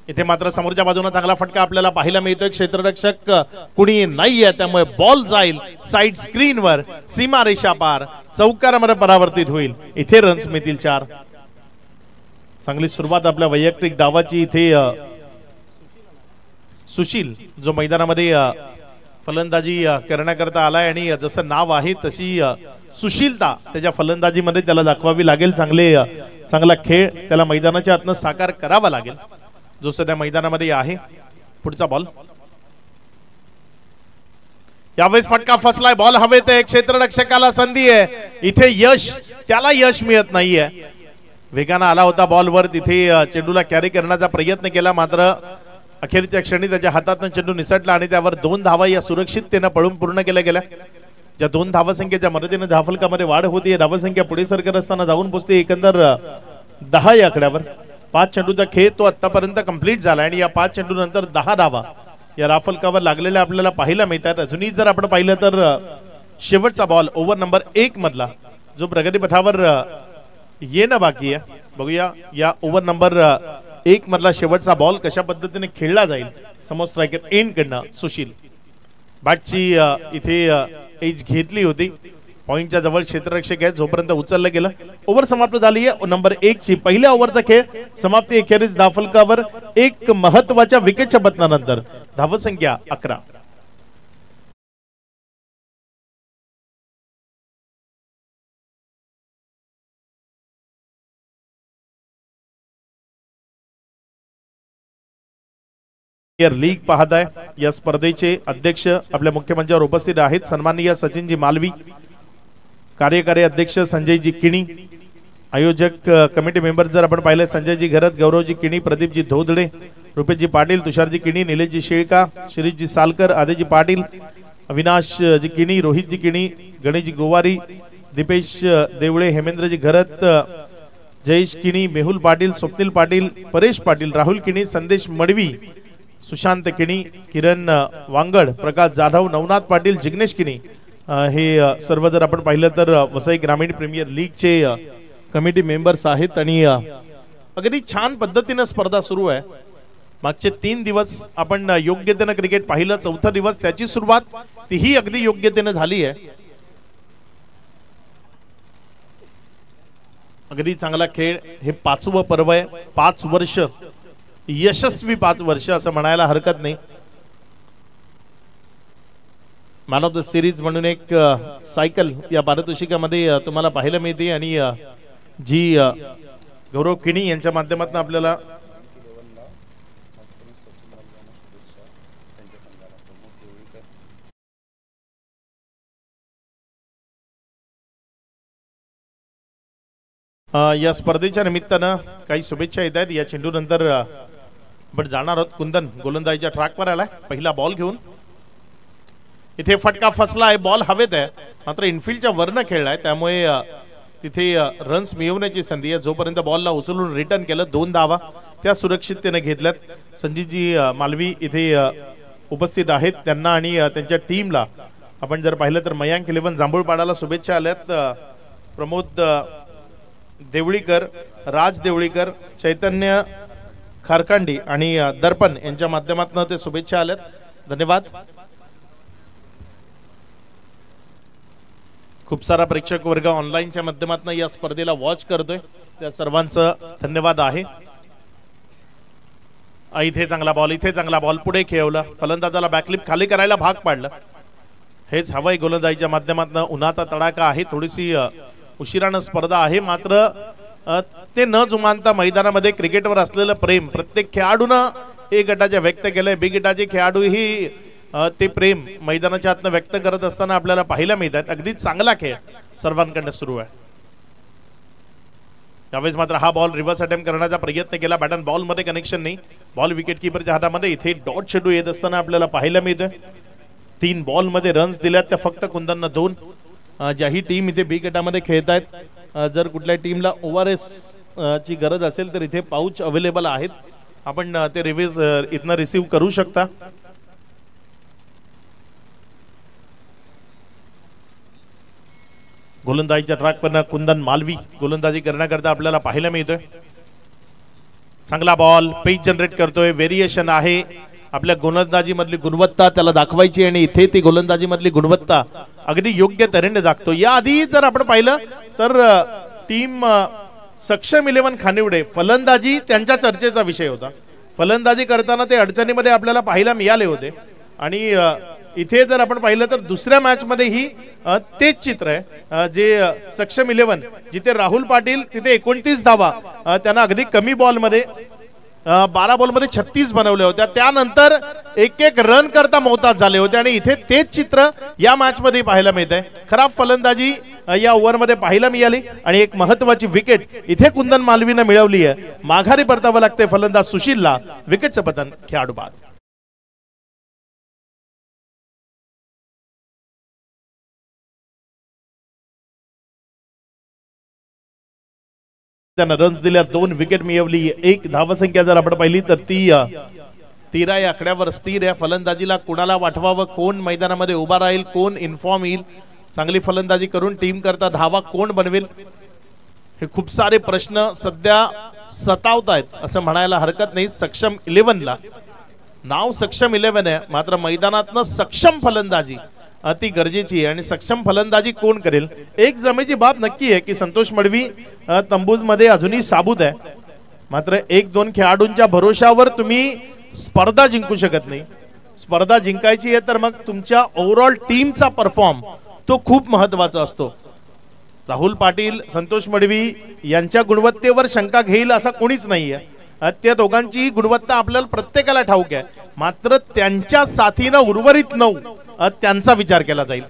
इथे मात्र समोरच्या बाजूने चांगला फटका आपल्याला पाहायला मिळतोय. क्षेत्ररक्षक कुणी नाहीये, त्यामुळे बॉल जाईल साइड स्क्रीनवर, सीमारेषा पार, चौकारामध्ये परावर्तित होईल. इथे रन्स मिळतील 4. चांगली सुरुवात आपल्या वैयक्तिक डावाची इथे सुशील जो मैदानामध्ये फलंदाजी करण्याकरता आलाय आणि जसं नाव आहे तशी सुशीलता त्याच्या फलंदाजीमध्ये त्याला दाखवावी लागेल. चांगला खेळ त्याला मैदानाच्या आतनं साकार करावा लागेल, जो सध्या मैदानामध्ये आहे. पुढचा बॉल, यावेळेस फटका फसलाय, बॉल हवेत आहे. क्षेत्ररक्षकाला संधी आहे, इथे त्याला यश मिळत नाहीये. वेगानं आला होता बॉलवर, तिथे चेंडूला कॅरी करण्याचा प्रयत्न केला, मात्र अखेरच्या क्षणी त्याच्या हातातून चेंडू निसटला आणि त्यावर 2 धावा या सुरक्षिततेनं पळून पूर्ण केल्या गेल्या. ज्या 2 धावसंख्येच्या मदतीने धावफलकामध्ये वाढ होती. धावसंख्या पुढे सरकत असताना जाऊन पोहोचते एकंदर 10 या आकड्यावर. 5 चेंडूचा खेळ तो आतापर्यंत कंप्लीट झाला आणि या 5 चेंडू नंतर 10 धावा या राफलकावर लागलेल्या आपल्याला पाहायला मिळतात. अजूनही जर आपण पाहिलं तर शेवटचा बॉल ओव्हर नंबर 1 मधला जो प्रगतीपथावर येणं बाकी आहे. बघूया या ओव्हर नंबर 1 मधला शेवटचा बॉल कशा पद्धतीने खेळला जाईल. समोर स्ट्रायकर एंड कडनं सुशील बॅटची इथे एज घेतली होती. पॉइंटच्या जवळ क्षेत्ररक्षक आहे, जोपर्यंत उचललं गेलं. ओव्हर समाप्त झाली आहे नंबर 1 ची. पहिल्या ओव्हरचा खेळ समाप्ती अखेरीस धावफलकावर एक महत्वाच्या विकेटच्या पतनानंतर धावसंख्या 11. लीग पाहताय. या स्पर्धेचे अध्यक्ष आपल्या मुख्य मंचावर उपस्थित आहेत सन्माननीय सचिनजी मालवी, कार्यकारी अध्यक्ष संजयजी किणी, आयोजक कमिटी मेंबर जर आपण पाहिले संजयजी घरत, गौरवजी किणी, प्रदीपजी धोदडे, रुपेशजी पाटील, तुषारजी किणी, निलेशजी शेळका, शिरीषजी सालकर, आदिजी पाटील, अविनाशजी किणी, रोहितजी किणी, गणेशजी गोवारी, दीपेश देवळे, हेमेंद्रजी घरत, जयेश किणी, मेहुल पाटील, स्वप्नील पाटील, परेश पाटील, राहुल किणी, संदेश मडवी, सुशांत किणी, किरण वांगड, प्रकाश जाधव, नवनाथ पाटील, जिग्नेश किणी हे सर्व जर आपण पाहिलं तर वसई ग्रामीण प्रीमियर लीगचे कमिटी मेंबर्स आहेत आणि अगदी छान पद्धतीने स्पर्धा सुरू आहे. मागचे 3 दिवस आपण योग्यतेनं क्रिकेट पाहिलं, चौथा दिवस त्याची सुरुवात तीही अगदी योग्यतेनं झाली आहे. अगदी चांगला खेळ. हे 5वं पर्व आहे. 5 वर्ष यशस्वी 5 वर्ष असं म्हणायला हरकत नाही. मॅन ऑफ द सिरीज म्हणून एक सायकल या पारितोषिकामध्ये तुम्हाला पाहायला मिळते आणि जी गौरव किणी यांच्या माध्यमातून आपल्याला या स्पर्धेच्या निमित्तानं काही शुभेच्छा येत आहेत. या चेंडू नंतर आपण जाणार आहोत. कुंदन गोलंदाजीच्या ट्रॅकवर आलाय पहिला बॉल घेऊन. इथे फटका फसला आहे. बॉल हवेत आहे मात्र इनफिल्डच्या वरनं खेळलाय त्यामुळे तिथे रन्स मिळवण्याची संधी आहे. जोपर्यंत बॉलला उचलून रिटर्न केलं 2 धावा त्या सुरक्षिततेने घेतल्यात. संजीतजी मालवी इथे उपस्थित आहेत. त्यांना आणि त्यांच्या टीमला आपण जर पाहिलं तर मयांक 11 जांभूळपाडाला शुभेच्छा आल्यात. प्रमोद देवळीकर, राज देवळीकर, चैतन्य खारकांडी आणि दर्पण यांच्या माध्यमातून ते शुभेच्छा आल्यात. धन्यवाद. खूप सारा प्रेक्षक वर्ग ऑनलाईनच्या माध्यमातून या स्पर्धेला वॉच करतोय. त्या सर्वांचं धन्यवाद आहे. इथे चांगला बॉल, इथे चांगला बॉल पुढे खेळवला. फलंदाजाला बॅकलिप खाली करायला भाग पाडलं. हेच हवाई गोलंदाजीच्या माध्यमातून. उन्हाचा तडाखा आहे, थोडीशी उशिरानं स्पर्धा आहे मात्र ते न जुमानता मैदानामध्ये क्रिकेटवर असलेलं प्रेम प्रत्येक खेळाडूनं ए गटाच्या व्यक्त केलंय. बी गटाचे खेळाडूही ते प्रेम मैदानाच्या आतनं व्यक्त करत असताना आपल्याला पाहायला मिळतात. अगदी चांगला खेळ सर्वांकडनं सुरू आहे. त्यावेळेस मात्र हा बॉल रिव्हर्स अटेम्प्ट करण्याचा प्रयत्न केला. बॅट अँड बॉल मध्ये कनेक्शन नाही. बॉल विकेट किपरच्या हातामध्ये. इथे डॉट चेंडू येत असताना आपल्याला पाहायला मिळतोय. 3 बॉल मध्ये रन्स दिल्यात त्या फक्त कुंदननं 2. ज्याही टीम इथे बी गटामध्ये खेळत आहेत जर कुठल्या टीमला ORS ची गरज असेल तर इथे पाऊच अवेलेबल आहेत. आपण ते रिव्ह्यूज इथनं रिसीव्ह करू शकता. गोलंदाजीच्या ट्रॅक पर कुंदन मालवी गोलंदाजी करण्याकरता आपल्याला पाहायला मिळतोय. चांगला बॉल पेज जनरेट करतोय. व्हेरिएशन आहे. आपल्या गोलंदाजी मधली गुणवत्ता त्याला दाखवायची आणि इथे ती गोलंदाजी मधली गुणवत्ता अगदी योग्य तऱ्हेने दाखतो. याआधी जर आपण पाहिलं तर टीम सक्षम 11 खानिवडे फलंदाजी त्यांच्या चर्चेचा विषय होता. फलंदाजी करताना ते अडचणीमध्ये आपल्याला पाहायला मिळाले होते आणि इथे जर आपण पाहिलं तर दुसऱ्या मॅच मध्ये ही तेच चित्र आहे. जे सक्षम 11 जिथे राहुल पाटील तिथे 29 धावा त्यांना अगदी कमी बॉल मध्ये 12 बॉल मध्ये 36 बनवल्या होत्या. त्यानंतर एक रन करता मोहताज झाले होते आणि इथे तेच चित्र या मॅच मध्ये पाहायला मिळत आहे. खराब फलंदाजी या ओव्हर मध्ये पाहायला मिळाली आणि एक महत्वाची विकेट इथे कुंदन मालवीनं मिळवली आहे. माघारी परतावं लागते फलंदाज सुशीलला. विकेटचं पतन खेळाडू बाद. त्यानं रन्स दिल्या. 2 विकेट मिळवली. 1 धावसंख्या जर आपण पाहिली तर ती 13 या आकड्यावर स्थिर आहे. फलंदाजीला कोणाला वाटवावं, कोण मैदानामध्ये उभा राहील, कोण इन्फॉर्म येईल, चांगली फलंदाजी करून टीम करता धावा कोण बनवेल, हे खूप सारे प्रश्न सध्या सतावत आहेत असं म्हणायला हरकत नाही. सक्षम 11 ला नाव सक्षम 11 आहे मात्र मैदानातनं सक्षम फलंदाजी अति गरजेची आहे आणि सक्षम फलंदाजी कोण करेल. एक जमेची बाब नक्की आहे की संतोष मडवी तंबूज मध्ये अजूनही साबूत आहे मात्र 1-2 खेळाडूंच्या भरोशावर तुम्ही स्पर्धा जिंकू शकत नाही. स्पर्धा जिंकायची आहे तर मग तुमच्या ओव्हरऑल टीमचा परफॉर्म तो खूप महत्वाचा असतो. राहुल पाटील, संतोष मडवी यांच्या गुणवत्तेवर शंका घेईल असा कोणीच नाहीये. त्या दोघांची गुणवत्ता आपल्याला प्रत्येकाला ठाऊक आहे मात्र त्यांच्या साथीनं उर्वरित 9 त्यांचा विचार केला जाईल.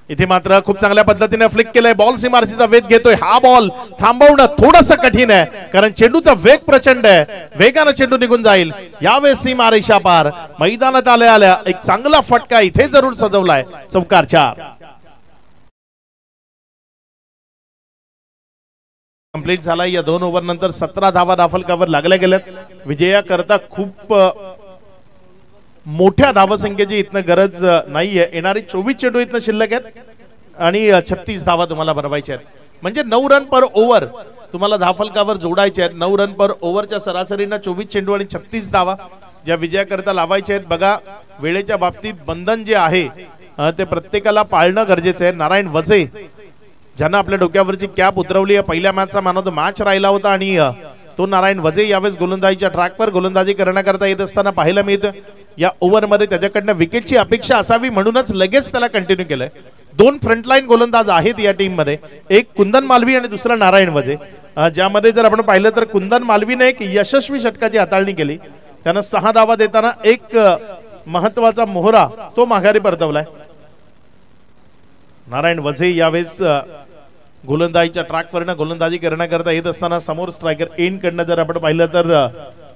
इथे मात्र खूप चांगल्या पद्धतीने फ्लिक केलंय. बॉल सीमारसीचा वेग घेतोय. हा बॉल थांबवणं थोडंसं कठीण आहे कारण चेंडूचा वेग प्रचंड आहे. वेगानं चेंडू निघून जाईल. यावेळेस सीमारेषा पार. मैदानात आल्या एक चांगला फटका इथे जरूर सजवलाय. चौकार 4 कंप्लीट झाला. या 2 ओव्हर नंतर 17 धावा दाफलकावर लागल्या गेल्यात. विजया करता खूप मोठ्या धावसंख्येची इथनं गरज नाहीये. येणारी 24 चेंडू इथनं शिल्लक आहेत. आणि 36 धावा तुम्हाला बनवायच्या आहेत. म्हणजे 9 रन पर ओव्हर तुम्हाला धावफलकावर जोडायचे आहेत. 9 रन पर ओव्हरच्या सरासरीनं 24 चेंडू आणि 36 धावा ज्या विजयाकरता लावायचे आहेत. बघा वेळेच्या बाबतीत बंधन जे आहे ते प्रत्येकाला पाळणं गरजेचं आहे. नारायण वझे ज्यांना आपल्या डोक्यावरची कॅप उतरवली आहे, पहिल्या मॅचचा मॅन ऑफ द मॅच राहिला होता आणि तो नारायण वझे यावेळेस गोलंदाजीच्या ट्रॅकवर गोलंदाजी करण्याकरता येत असताना पाहायला मिळतं. या ओव्हरमध्ये त्याच्याकडनं विकेटची अपेक्षा असावी म्हणूनच लगेच त्याला कंटिन्यू केलंय. 2 फ्रंटलाईन गोलंदाज आहेत या टीम मध्ये, एक कुंदन मालवी आणि दुसरा नारायण वझे. ज्यामध्ये जर आपण पाहिलं तर कुंदन मालवीने एक यशस्वी षटकाची हाताळणी केली. त्यानं 6 धावा देताना एक महत्वाचा मोहरा तो माघारी परतवलाय. नारायण वझे यावेळेस गोलंदाजीच्या ट्रॅकवरनं गोलंदाजी करण्याकरता येत असताना समोर स्ट्रायकर एंड कडनं जर आपण पाहिलं तर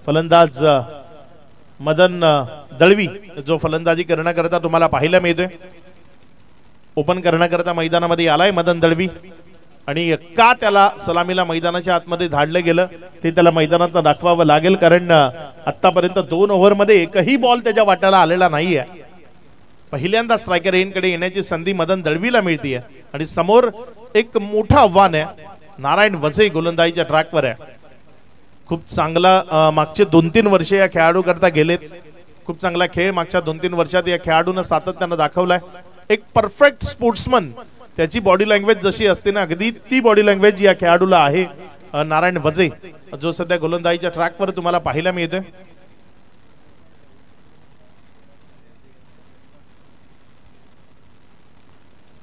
फलंदाज मदन दळवी जो फलंदाजी करण्याकरता तुम्हाला पाहायला मिळतोय. ओपन करण्याकरता मैदानामध्ये आलाय मदन दळवी आणि का त्याला सलामीला मैदानाच्या आतमध्ये धाडलं गेलं ते त्याला मैदानात दाखवावं लागेल, कारण आतापर्यंत 2 ओव्हरमध्ये एकही बॉल त्याच्या वाट्याला आलेला नाहीये. पहिल्यांदा स्ट्रायकर एंडकडे येण्याची संधी मदन दळवीला मिळतीये आणि समोर एक मोठं आव्हान आहे. नारायण वझे गोलंदाजीच्या ट्रॅकवर आहे. खूप चांगला मागचे 2-3 वर्ष या खेळाडू करता गेलेत. खूप चांगला खेळ मागच्या 2-3 वर्षात या खेळाडूनं सातत्यानं दाखवलाय. एक परफेक्ट स्पोर्ट्समन, त्याची बॉडी लँग्वेज जशी असते ना अगदी ती बॉडी लँग्वेज या खेळाडूला आहे. नारायण वझे जो सध्या गोलंदाजीच्या ट्रॅकवर तुम्हाला पाहायला मिळतोय.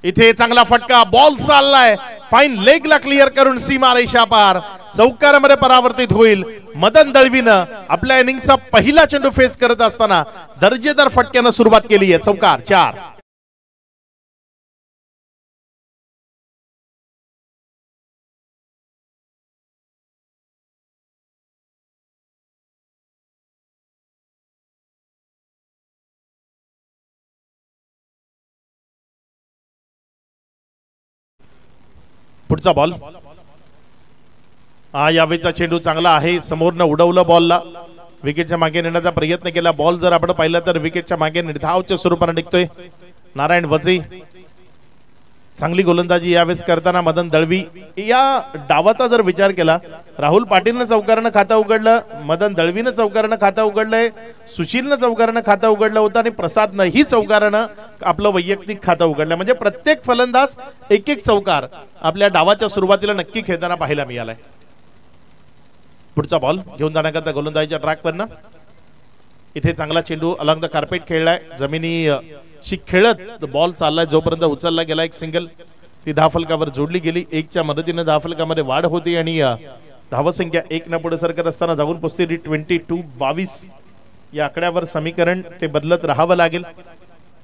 इथे चांगला फटका, बॉल चाललाय, फाईन लेगला क्लिअर करून सीमा रेषा पार, चौकारामध्ये परावर्तित होईल. मदन दळवीनं आपल्या इनिंगचा पहिला चेंडू फेस करत असताना दर्जेदार फटक्यानं सुरुवात केली आहे. चौकार 4. पुढचा बॉल, हा यावेळीचा चेंडू चांगला आहे, समोरनं उडवलं बॉलला, विकेटच्या मागे नेण्याचा प्रयत्न केला. बॉल जर आपण पाहिलं तर विकेटच्या मागे निर्धावच्या स्वरूपाने निघतोय. नारायण वझे चांगली गोलंदाजी यावेळेस करताना मदन दळवी. या डावाचा जर विचार केला, राहुल पाटीलनं चौकारानं खातं उघडलं, मदन दळवीनं चौकारानं खातं उघडलंय, सुशीलनं चौकारानं खातं उघडलं होतं आणि प्रसादनं ही चौकारानं आपलं वैयक्तिक खातं उघडलं. म्हणजे प्रत्येक फलंदाज एक एक चौकार आपल्या डावाच्या सुरुवातीला नक्की खेळताना पाहायला मिळालाय. पुढचा बॉल घेऊन जाण्याकरता गोलंदाजीच्या ट्रॅकवरनं इथे चांगला चेंडू अलॉंग द कार्पेट खेळलाय. जमिनी शी खेळत बॉल चाललाय, जोपर्यंत उचलला गेला एक सिंगल, ती धावफलकावर जोडली गेली. 1च्या मदतीने धावफलकामध्ये वाढ होती आणि धावसंख्या 1 न पुढे सरकत असताना जाऊन पोचते 22 या आकड्यावर समीकरण ते बदलत राहावं लागेल.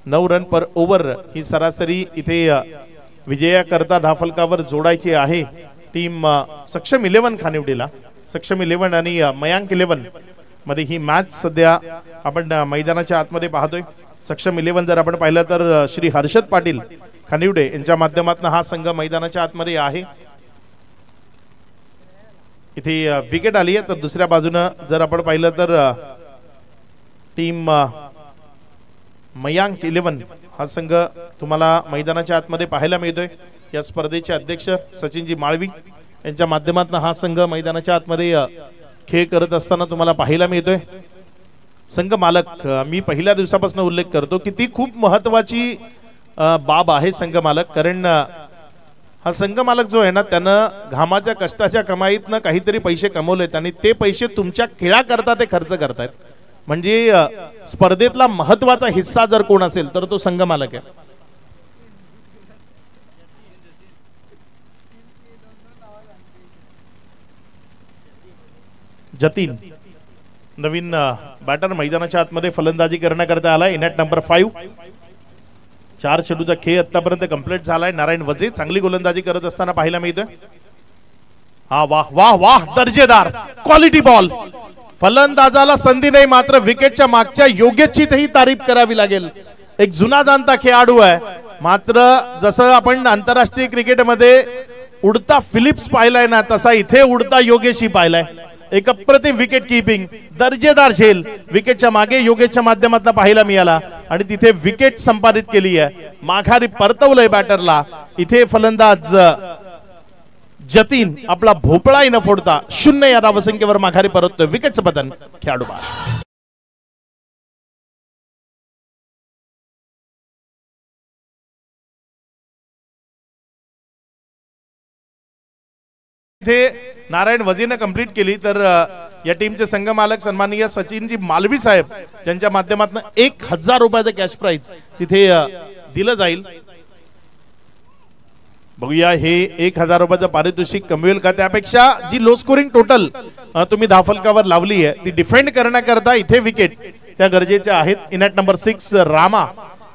9 रन पर ओव्हर ही सरासरी इथे विजयाकरता धावफलकावर जोडायची आहे. टीम सक्षम 11 खानिवडेला, सक्षम 11 आणि मयांक 11 मध्ये ही मॅच सध्या आपण मैदानाच्या आतमध्ये पाहतोय. सक्षम 11 जर आपण पाहिलं तर श्री हर्षद पाटील खानिवडे यांच्या माध्यमातून हा संघ मैदानाच्या आतमध्ये आहे. इथे विकेट आली आहे, तर दुसऱ्या बाजूनं जर आपण पाहिलं तर टीम मयांक 11 हा संघ तुम्हाला मैदानाच्या आतमध्ये पाहायला मिळतोय. या स्पर्धेचे अध्यक्ष सचिनजी माळवी यांच्या माध्यमातून हा संघ मैदानाच्या आतमध्ये खेळ करत असताना तुम्हाला पाहायला मिळतोय. संघ मालक मी पहिल्या दिवसापासून उल्लेख करतो की ती खूप महत्वाची बाब आहे संघ मालक, कारण हा संघ मालक जो आहे ना त्यानं घामाच्या कष्टाच्या कमाईतनं काहीतरी पैसे कमवलेत आणि ते पैसे तुमच्या खेळाकरता ते खर्च करतायत. म्हणजे स्पर्धेतला महत्वाचा हिस्सा जर कोण असेल तर तो संघ मालक आहे. जतीन नवीन बॅटर मैदानाच्या आतमध्ये फलंदाजी करण्याकरता आलाय. In at number 5. 4 चेंडूचा खेळ आतापर्यंत कंप्लीट झालाय. नारायण वझे चांगली गोलंदाजी करत असताना पाहायला मिळतं. हा वाह वाह वाह, दर्जेदार क्वालिटी बॉल. फलंदाजाला संधी नाही, मात्र विकेटच्या मागच्या योग्यचीही तारीफ करावी लागेल. एक जुना जाणता खेळाडू आहे, मात्र जसं आपण आंतरराष्ट्रीय क्रिकेटमध्ये उडता फिलिप्स पाहिलाय ना, तसा इथे उडता योगेशी पाहिलाय. एक अप्रतिम विकेट किपिंग, दर्जेदार झेल विकेटच्या मागे योगेशच्या माध्यमातून पाहायला मिळाला आणि तिथे विकेट संपादित केली आहे. माघारी परतवलंय बॅटरला. इथे फलंदाज जतीन आपला भोपळाही न फोडता 0 या धावसंख्येवर माघारी परततोय. विकेटचं पतन खेळाडू बाद. इथे नारायण वजीने कंप्लीट केली तर या टीमचे संघमालक सन्माननीय सचिनजी मालवी साहेब ज्यांच्या माध्यमातून 1000 रुपयाचं कॅश प्राइज तिथे दिलं जाईल. बघूया हे 1000 रुपयाचं पारितोषिक कमवेल का. त्यापेक्षा जी लो स्कोरिंग टोटल तुम्ही धावफलकावर लावली आहे ती डिफेंड करण्याकरता इथे विकेट त्या गरजेच्या आहेत. इनॅट नंबर 6 रामा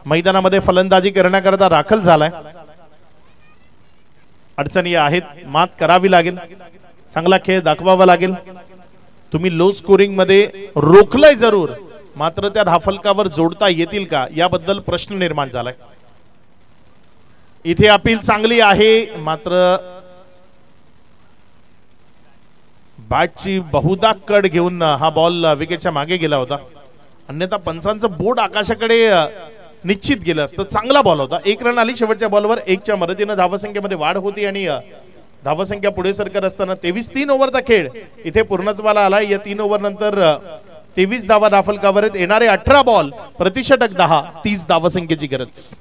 मैदानामध्ये फलंदाजी करण्याकरता दाखल झालाय. अडचणी आहेत, मात करावी लागेल, चांगला खेळ दाखवावा लागेल. तुम्ही लो स्कोरिंग मध्ये रोखलंय जरूर, मात्र त्या धावफलकावर जोडता येतील का याबद्दल प्रश्न निर्माण झालाय. इथे अपील चांगली आहे, मात्र बॅटची बहुधा कड घेऊन हा बॉल विकेटच्या मागे गेला होता. अन्यथा पंचांचं बोर्ड आकाशाकडे निश्चित गेलं असतं. चांगला बॉल होता. 1 रन आली शेवटच्या बॉलवर. 1च्या मदतीनं धावसंख्येमध्ये वाढ होती आणि धावसंख्या पुढे सरकत असताना 23 ओव्हरचा खेळ इथे पूर्णत्वाला आला. या 3 ओव्हर नंतर 23 धावा धावफलकावर आहेत. येणारे 18 बॉल प्रतिषटक 10, 30 धावसंख्येची गरज.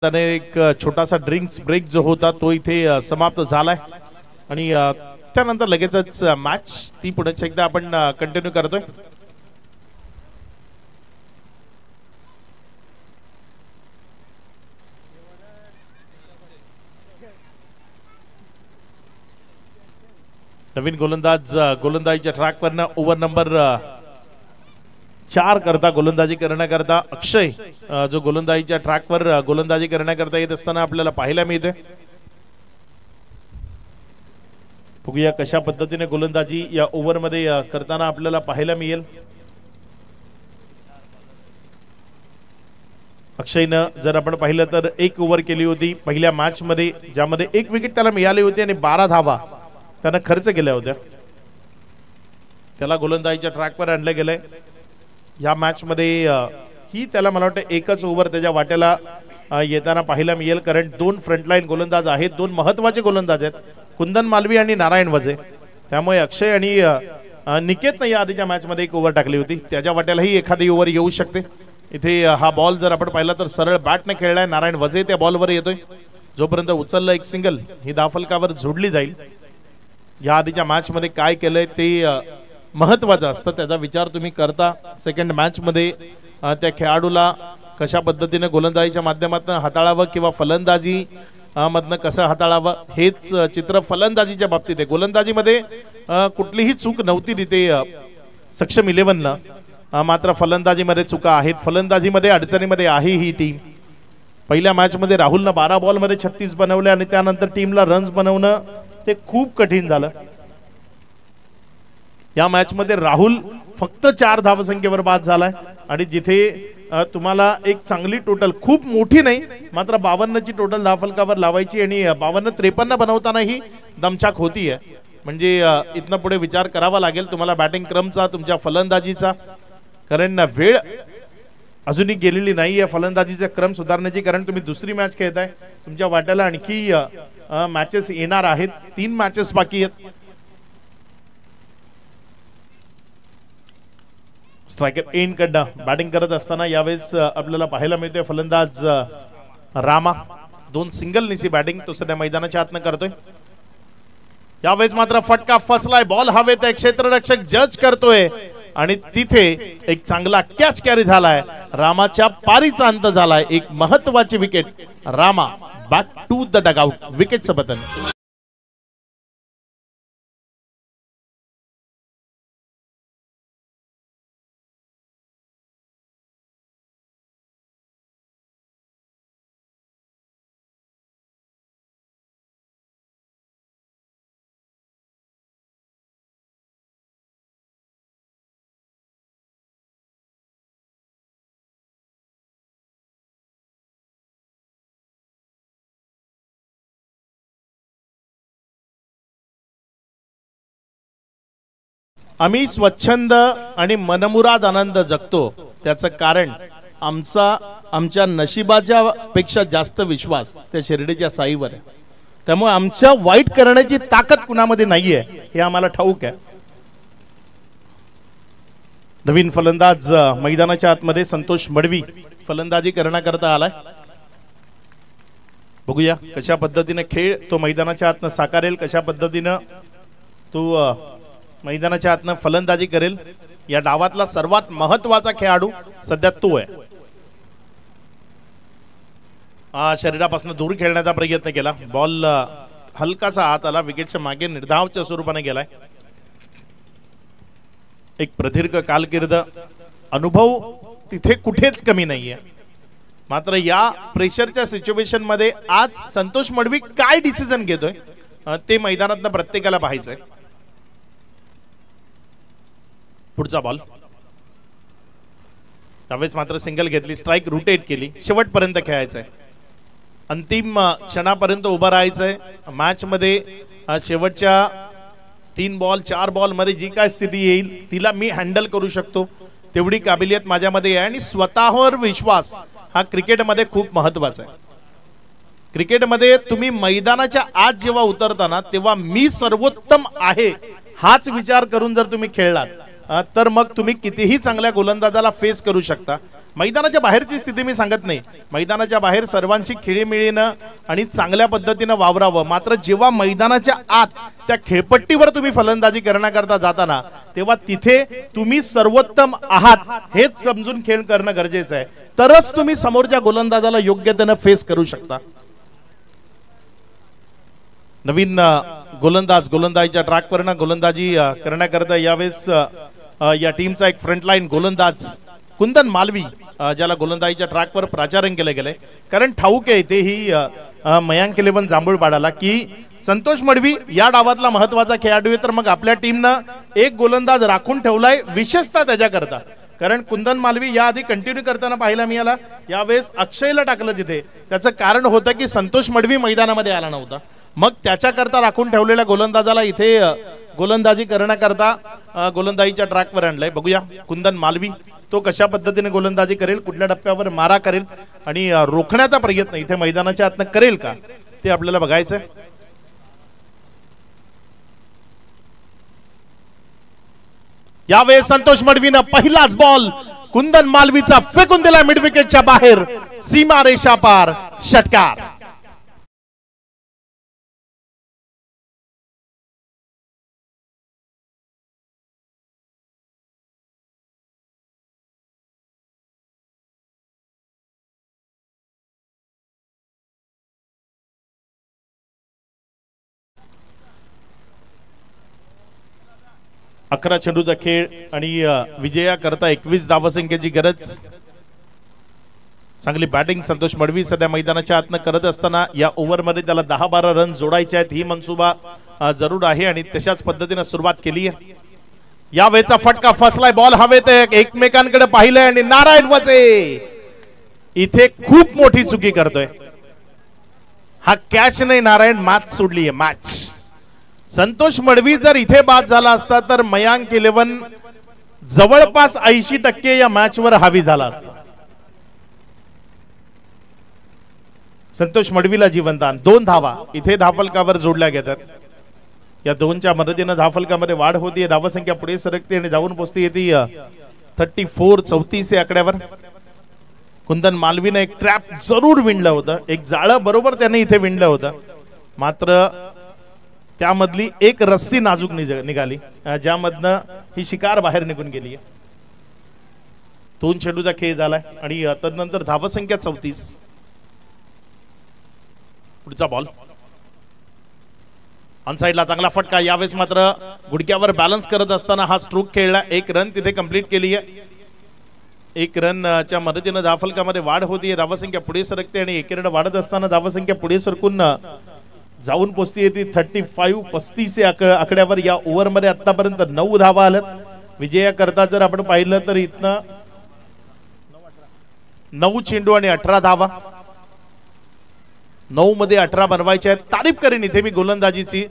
एक छोटासा ड्रिंक्स ब्रेक जो होता तो इथे समाप्त झालाय आणि त्यानंतर लगेचच मॅच ती पुढे एकदा आपण कंटिन्यू करतोय. नवीन गोलंदाज गोलंदाजीच्या ट्रॅकवरनं ओव्हर नंबर 4 करता गोलंदाजी करण्याकरता अक्षय जो गोलंदाजीच्या ट्रॅकवर गोलंदाजी करण्याकरता येत असताना आपल्याला पाहायला मिळते. बघूया कशा पद्धतीने गोलंदाजी या ओव्हर मध्ये करताना आपल्याला पाहायला मिळेल. अक्षयनं जर आपण पाहिलं तर 1 ओव्हर केली होती पहिल्या मॅच मध्ये, ज्यामध्ये 1 विकेट त्याला मिळाली होती आणि 12 धावा त्यानं खर्च केल्या होत्या. त्याला गोलंदाजीच्या ट्रॅकवर आणलं गेलंय. या मॅच मध्ये ही त्याला मला वाटतं 1च ओव्हर त्याच्या वाट्याला येताना पाहायला मिळेल, कारण 2 फ्रंटलाईन गोलंदाज आहेत, 2 महत्वाचे गोलंदाज आहेत, कुंदन मालवी आणि नारायण वजे. त्यामुळे अक्षय आणि निकेतनं या आधीच्या मॅच मध्ये 1 ओव्हर टाकली होती, त्याच्या वाट्यालाही एखादी ओव्हर येऊ शकते. इथे हा बॉल जर आपण पाहिला तर सरळ बॅटने खेळलाय. नारायण वजे त्या बॉलवर येतोय. जोपर्यंत उचललं 1 सिंगल ही धावफलकावर जोडली जाईल. या आधीच्या मॅच मध्ये काय केलंय ते महत्वाचं असतं, त्याचा विचार तुम्ही करता. सेकंड मॅच मध्ये त्या खेळाडूला कशा पद्धतीने गोलंदाजीच्या माध्यमातून हाताळावं किंवा फलंदाजी मधनं कसं हाताळावं हेच चित्र फलंदाजीच्या बाबतीत आहे. गोलंदाजीमध्ये कुठलीही चूक नव्हती तिथे सक्षम 11ला, मात्र फलंदाजीमध्ये चुका आहेत. फलंदाजीमध्ये अडचणीमध्ये आहे ही टीम. पहिल्या मॅच मध्ये राहुलनं 12 बॉल मध्ये 36 बनवले आणि त्यानंतर टीमला रन्स बनवणं ते खूप कठीण झालं. या मॅच मध्ये राहुल फक्त 4 धावसंख्येवर बाद झालाय आणि जिथे तुम्हाला एक चांगली टोटल, खूप मोठी नाही मात्र 52ची टोटल धावफलकावर लावायची आणि 52-53 बनवतानाही दमछाक होतीये. म्हणजे इथनं पुढे विचार करावा लागेल तुम्हाला बॅटिंग क्रमचा, तुमच्या फलंदाजीचा, कारण वेळ अजूनही गेलेली नाहीये फलंदाजीचा क्रम सुधारण्याची. कारण तुम्ही दुसरी मॅच खेळताय, तुमच्या वाट्याला आणखी मॅचेस येणार आहेत. 3 मॅचेस बाकी आहेत. स्ट्रायकर एंड कडनं बॅटिंग करत असताना यावेळेस आपल्याला पाहायला मिळते फलंदाज रामा 2 सिंगल निसी बॅटिंग तो सध्या मैदानाच्या आतनं करतोय. यावेळेस मात्र फटका फसलाय, बॉल हवेत आहे, क्षेत्ररक्षक जज करतोय आणि तिथे एक चांगला कॅच कॅरी झालाय. रामाच्या पारीचा अंत झालाय. एक महत्वाची wicket. Rama back to the dugout. विकेटचं बटन. आम्ही स्वच्छंद आणि मनमुराद आनंद जगतो त्याचं कारण आमच्या नशिबाच्या पेक्षा जास्त विश्वास त्या शिर्डीच्या साईवर आहे. त्यामुळे आमच्या वाईट करण्याची ताकद कुणामध्ये नाहीये हे आम्हाला ठाऊक आहे. नवीन फलंदाज मैदानाच्या आतमध्ये संतोष मडवी फलंदाजी करण्याकरता आलाय. बघूया कशा पद्धतीने खेळ तो मैदानाच्या आतनं साकारेल, कशा पद्धतीनं तो मैदानाच्या आतनं फलंदाजी करेल. या डावातला सर्वात महत्वाचा खेळाडू सध्या तो आहे. शरीरापासून दूर खेळण्याचा प्रयत्न केला. बॉल हलकासा आत आला. विकेटच्या मागे निर्धावच्या स्वरूपाने गेलाय. एक प्रदीर्घ कालकीर्द अनुभव तिथे कुठेच कमी नाहीये. मात्र या प्रेशरच्या सिच्युएशन मध्ये आज संतोष मडवी काय डिसिजन घेतोय ते मैदानात प्रत्येकाला पाहायचंय. पुढचा बॉल. त्यावेळेस मात्र सिंगल घेतली, स्ट्राइक रोटेट केली. शेवटपर्यंत खेळायचंय, अंतिम क्षणापर्यंत उभं राहायचंय मॅच मध्ये. शेवटच्या 3 बॉल 4 बॉल मध्ये जी काय स्थिती येईल तिला मी हँडल करू शकतो तेवढी काबिलियत माझ्यामध्ये आहे. आणि स्वतःवर विश्वास हा क्रिकेटमध्ये खूप महत्वाचा आहे. क्रिकेटमध्ये तुम्ही मैदानाच्या आत जेव्हा उतरताना तेव्हा मी सर्वोत्तम आहे हाच विचार करून जर तुम्ही खेळलात तर मग तुम्ही कितीही चांगल्या गोलंदाजाला फेस करू शकता. मैदानाच्या बाहेरची स्थिती मी सांगत नाही. मैदानाच्या बाहेर सर्वांची खिळीमिळीनं आणि चांगल्या पद्धतीनं वावरावं. मात्र जेव्हा मैदानाच्या आत त्या खेळपट्टीवर तुम्ही फलंदाजी करण्याकरता जाताना तेव्हा तिथे तुम्ही सर्वोत्तम आहात हेच समजून खेळ करणं गरजेचं आहे. तरच तुम्ही समोरच्या गोलंदाजाला योग्यतेनं फेस करू शकता. नवीन गोलंदाजीच्या ट्रॅकवरनं गोलंदाजी करण्याकरता यावेळेस या टीमचा एक फ्रंटलाईन गोलंदाज कुंदन मालवी ज्याला गोलंदाजीच्या ट्रॅकवर प्राचारण केलं गेलंय. कारण ठाऊक आहे इथे ही मयांक 11 जांभूळपाडाला की संतोष मडवी या डावातला महत्वाचा खेळाडू आहे. तर मग आपल्या टीमनं एक गोलंदाज राखून ठेवलाय विशेषतः त्याच्याकरता. कारण कुंदन मालवी याआधी कंटिन्यू करताना पाहिला मी याला. यावेळेस अक्षयला टाकलं तिथे. त्याचं कारण होतं की संतोष मडवी मैदानामध्ये आला नव्हता. मग त्याच्याकरता राखून ठेवलेल्या गोलंदाजाला इथे गोलंदाजी करण्याकरता गोलंदाजीच्या ट्रॅकवर आणलंय. बघूया कुंदन मालवी तो कशा पद्धतीने गोलंदाजी करेल, कुठल्या टप्प्यावर मारा करेल आणि रोखण्याचा प्रयत्न इथे मैदानाच्या आतनं करेल का ते आपल्याला बघायचंय. यावेळेस संतोष मडवीनं पहिलाच बॉल कुंदन मालवीचा फेकून दिला मिड विकेटच्या बाहेर. सीमा रेषा पार षटकार. अकरा चेंडूचा खेळ आणि विजया करता 21 धावसंख्येची गरज. चांगली बॅटिंग संतोष मडवी सध्या मैदानाच्या आतनं करत असताना या ओव्हरमध्ये त्याला 10-12 रन जोडायचे आहेत. ही मनसुबा जरूर आहे आणि तशाच पद्धतीने सुरुवात केली आहे. या वेळचा फटका फसलाय. बॉल हवेत एकमेकांकडे पाहिलंय आणि नारायण वचे इथे खूप मोठी चुकी करतोय. हा कॅच नाही, नारायण मॅच सोडली आहे. मॅच संतोष मडवी जर इथे बाद झाला असता तर मयांक 11 जवळपास 80% या मॅचवर हावी झाला असता. संतोष मडवीला जीवनदान. 2 धावा इथे धावफलकावर जोडल्या गेतात. या 2च्या मदतीने धावफलकामध्ये वाढ होती. धावसंख्या पुढे सरकते आणि जाऊन पोहोचते येते 34-34 या आकड्यावर. कुंदन मालवीने एक ट्रॅप जरूर विणलं होतं, एक जाळं बरोबर त्याने इथे विणलं होतं, मात्र त्यामधली एक रस्सी नाजूक निघाली, ज्यामधनं ही शिकार बाहेर निघून गेली. 2 चेंडूचा खेळ झालाय आणि तदनंतर धावसंख्या 34. पुढचा बॉल ऑन साइडला, चांगला फटका. यावेळेस मात्र गुडघ्यावर बॅलन्स करत असताना हा स्ट्रोक खेळला. 1 रन तिथे कंप्लीट केली आहे. 1 रनच्या मदतीनं धावफलकामध्ये वाढ होती, धावसंख्या पुढे सरकते आणि 1 रन वाढत असताना धावसंख्या पुढे सरकून जाऊन पोचती ती 35-35 या आकड्यावर. या ओव्हरमध्ये आतापर्यंत 9 धावा आल्यात. विजयाकरता जर आपण पाहिलं तर इथनं 9 चेंडू आणि 18 धावा, 9 मध्ये 18 बनवायचे आहेत. तारीफ करेन इथे मी गोलंदाजीची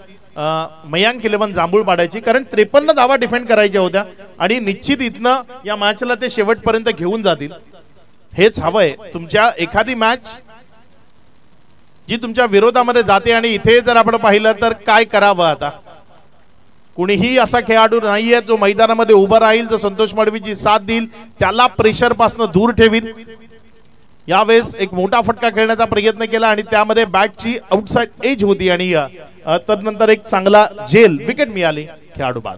मयांक 11 जांभूळ पाडायची, कारण 53 धावा डिफेंड करायच्या होत्या आणि निश्चित इथनं या मॅचला ते शेवटपर्यंत घेऊन जातील. हेच हवंय. तुमच्या एखादी मॅच जी तुमच्या विरोधामध्ये जाते आणि इथे जर आपण पाहिलं तर काय करावं आता. कुणीही असा खेळाडू नाहीये जो मैदानामध्ये उभा राहील, जो संतोष मडवीची साथ देईल, त्याला प्रेशर पासून दूर ठेवील. यावेळेस एक मोठा फटका खेळण्याचा प्रयत्न केला आणि त्यामध्ये बॅटची आउटसाइड एज होती आणि तदनंतर एक चांगला जेल विकेट मिळाली खेळाडू बाद.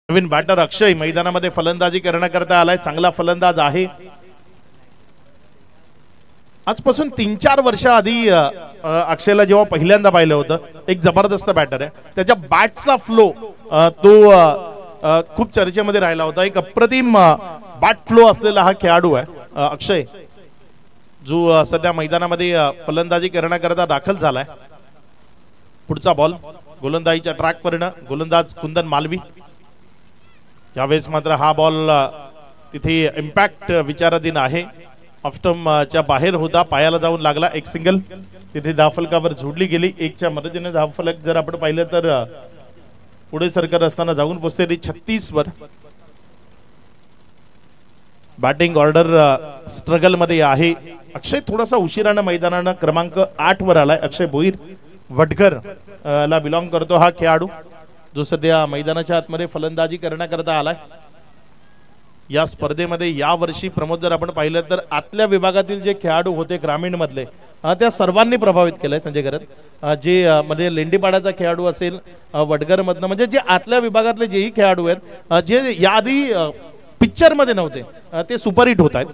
नवीन बॅटर अक्षय मैदानामध्ये फलंदाजी करण्याकरता आलाय. चांगला फलंदाज आहे. आजपासून 3-4 वर्ष आधी अक्षयला जेव्हा पहिल्यांदा पाहिलं होतं, एक जबरदस्त बॅटर आहे. त्याच्या बॅटचा फ्लो तो खूप चर्चेमध्ये राहिला होता. एक अप्रतिम बॅट फ्लो असलेला हा खेळाडू आहे अक्षय, जो सध्या मैदानामध्ये फलंदाजी करण्याकरता दाखल झालाय. पुढचा बॉल गोलंदाजीच्या ट्रॅकवरनं गोलंदाज कुंदन मालवी. यावेळेस मात्र हा बॉल तिथे इम्पॅक्ट विचाराधीन आहे. ऑफस्टंपच्या बाहेर होता, पायाला जाऊन लागला. एक सिंगल तिथे धावफलकावर जोडली गेली. 1च्या मदतीने धावफलक जर आपण पाहिलं तर पुढे सरकत असताना जाऊन पोहोचते 36 वर. बॅटिंग ऑर्डर स्ट्रगल मध्ये आहे. अक्षय थोडासा उशिरानं मैदानानं क्रमांक 8 वर आलाय. अक्षय भोईर वडकर ला बिलॉंग करतो हा खेळाडू, जो सध्या मैदानाच्या आतमध्ये फलंदाजी करण्याकरता आलाय. या स्पर्धेमध्ये या वर्षी प्रमोद जर आपण पाहिलं तर आतल्या विभागातील जे खेळाडू होते ग्रामीण मधले, त्या सर्वांनी प्रभावित केलंय संजय करत. जे मध्ये लेंडीपाड्याचा खेळाडू असेल, वडगर मधनं, म्हणजे जे आतल्या विभागातले जेही खेळाडू आहेत, जे याआधी पिक्चर मध्ये नव्हते, ते सुपरहिट होत आहेत.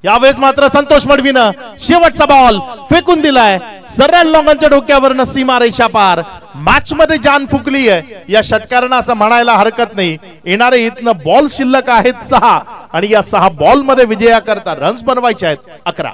यावेळेस मात्र संतोष मडवीनं शेवटचा बॉल फेकून दिलाय. सरळ लॉंगनच्या डोक्यावरनं सीमा रेषा पार. मॅच मध्ये जान फुकली आहे या षटकारांना असं म्हणायला हरकत नाही. येणारे इथनं बॉल शिल्लक आहेत 6 आणि या 6 बॉल मध्ये विजयाकरता रन्स बनवायचे आहेत 11.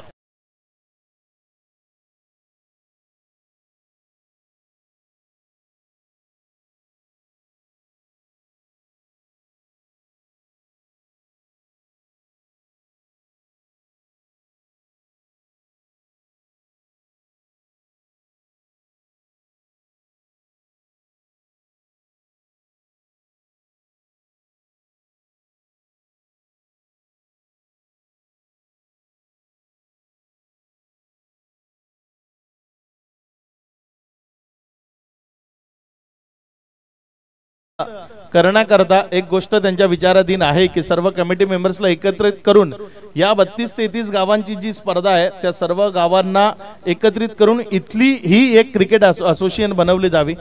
करण्याकरता एक गोष्ट त्यांच्या विचाराधीन आहे की सर्व कमिटी मेंबर्सला एकत्रित करून या 32-33 गावांची जी स्पर्धा आहे त्या सर्व गावांना एकत्रित करून इथली ही एक क्रिकेट असोसिएशन बनवली जावी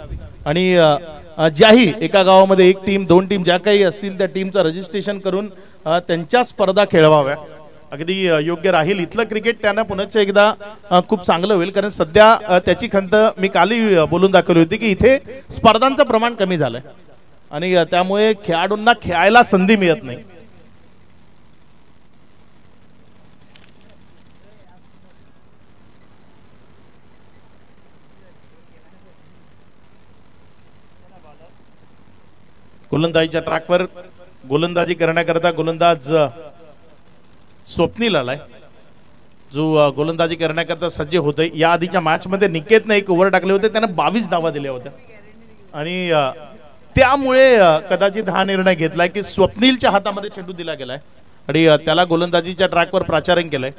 आणि ज्याही एका गावामध्ये 1 टीम 2 टीम ज्या काही असतील त्या टीमचं रजिस्ट्रेशन करून त्यांच्या स्पर्धा खेळवाव्या. अगदी योग्य राहील. इथलं क्रिकेट त्यांना पुन्हा एकदा खूप चांगलं होईल, कारण सध्या त्याची खंत मी कालही बोलून दाखवली होती की इथे स्पर्धांचं प्रमाण कमी झालंय आणि त्यामुळे खेळाडूंना खेळायला संधी मिळत नाही. गोलंदाजीच्या ट्रॅकवर गोलंदाजी करण्याकरता गोलंदाज स्वप्नील आलाय. जो गोलंदाजी करण्याकरता सज्ज होते. या आधीच्या मॅच मध्ये निकेतने एक ओव्हर टाकले होते, त्याने 22 धावा दिल्या होत्या आणि त्यामुळे कदाचित हा निर्णय घेतलाय की स्वप्नीलच्या हातामध्ये चेंडू दिला गेलाय आणि त्याला गोलंदाजीच्या ट्रॅकवर प्राचारण केलंय.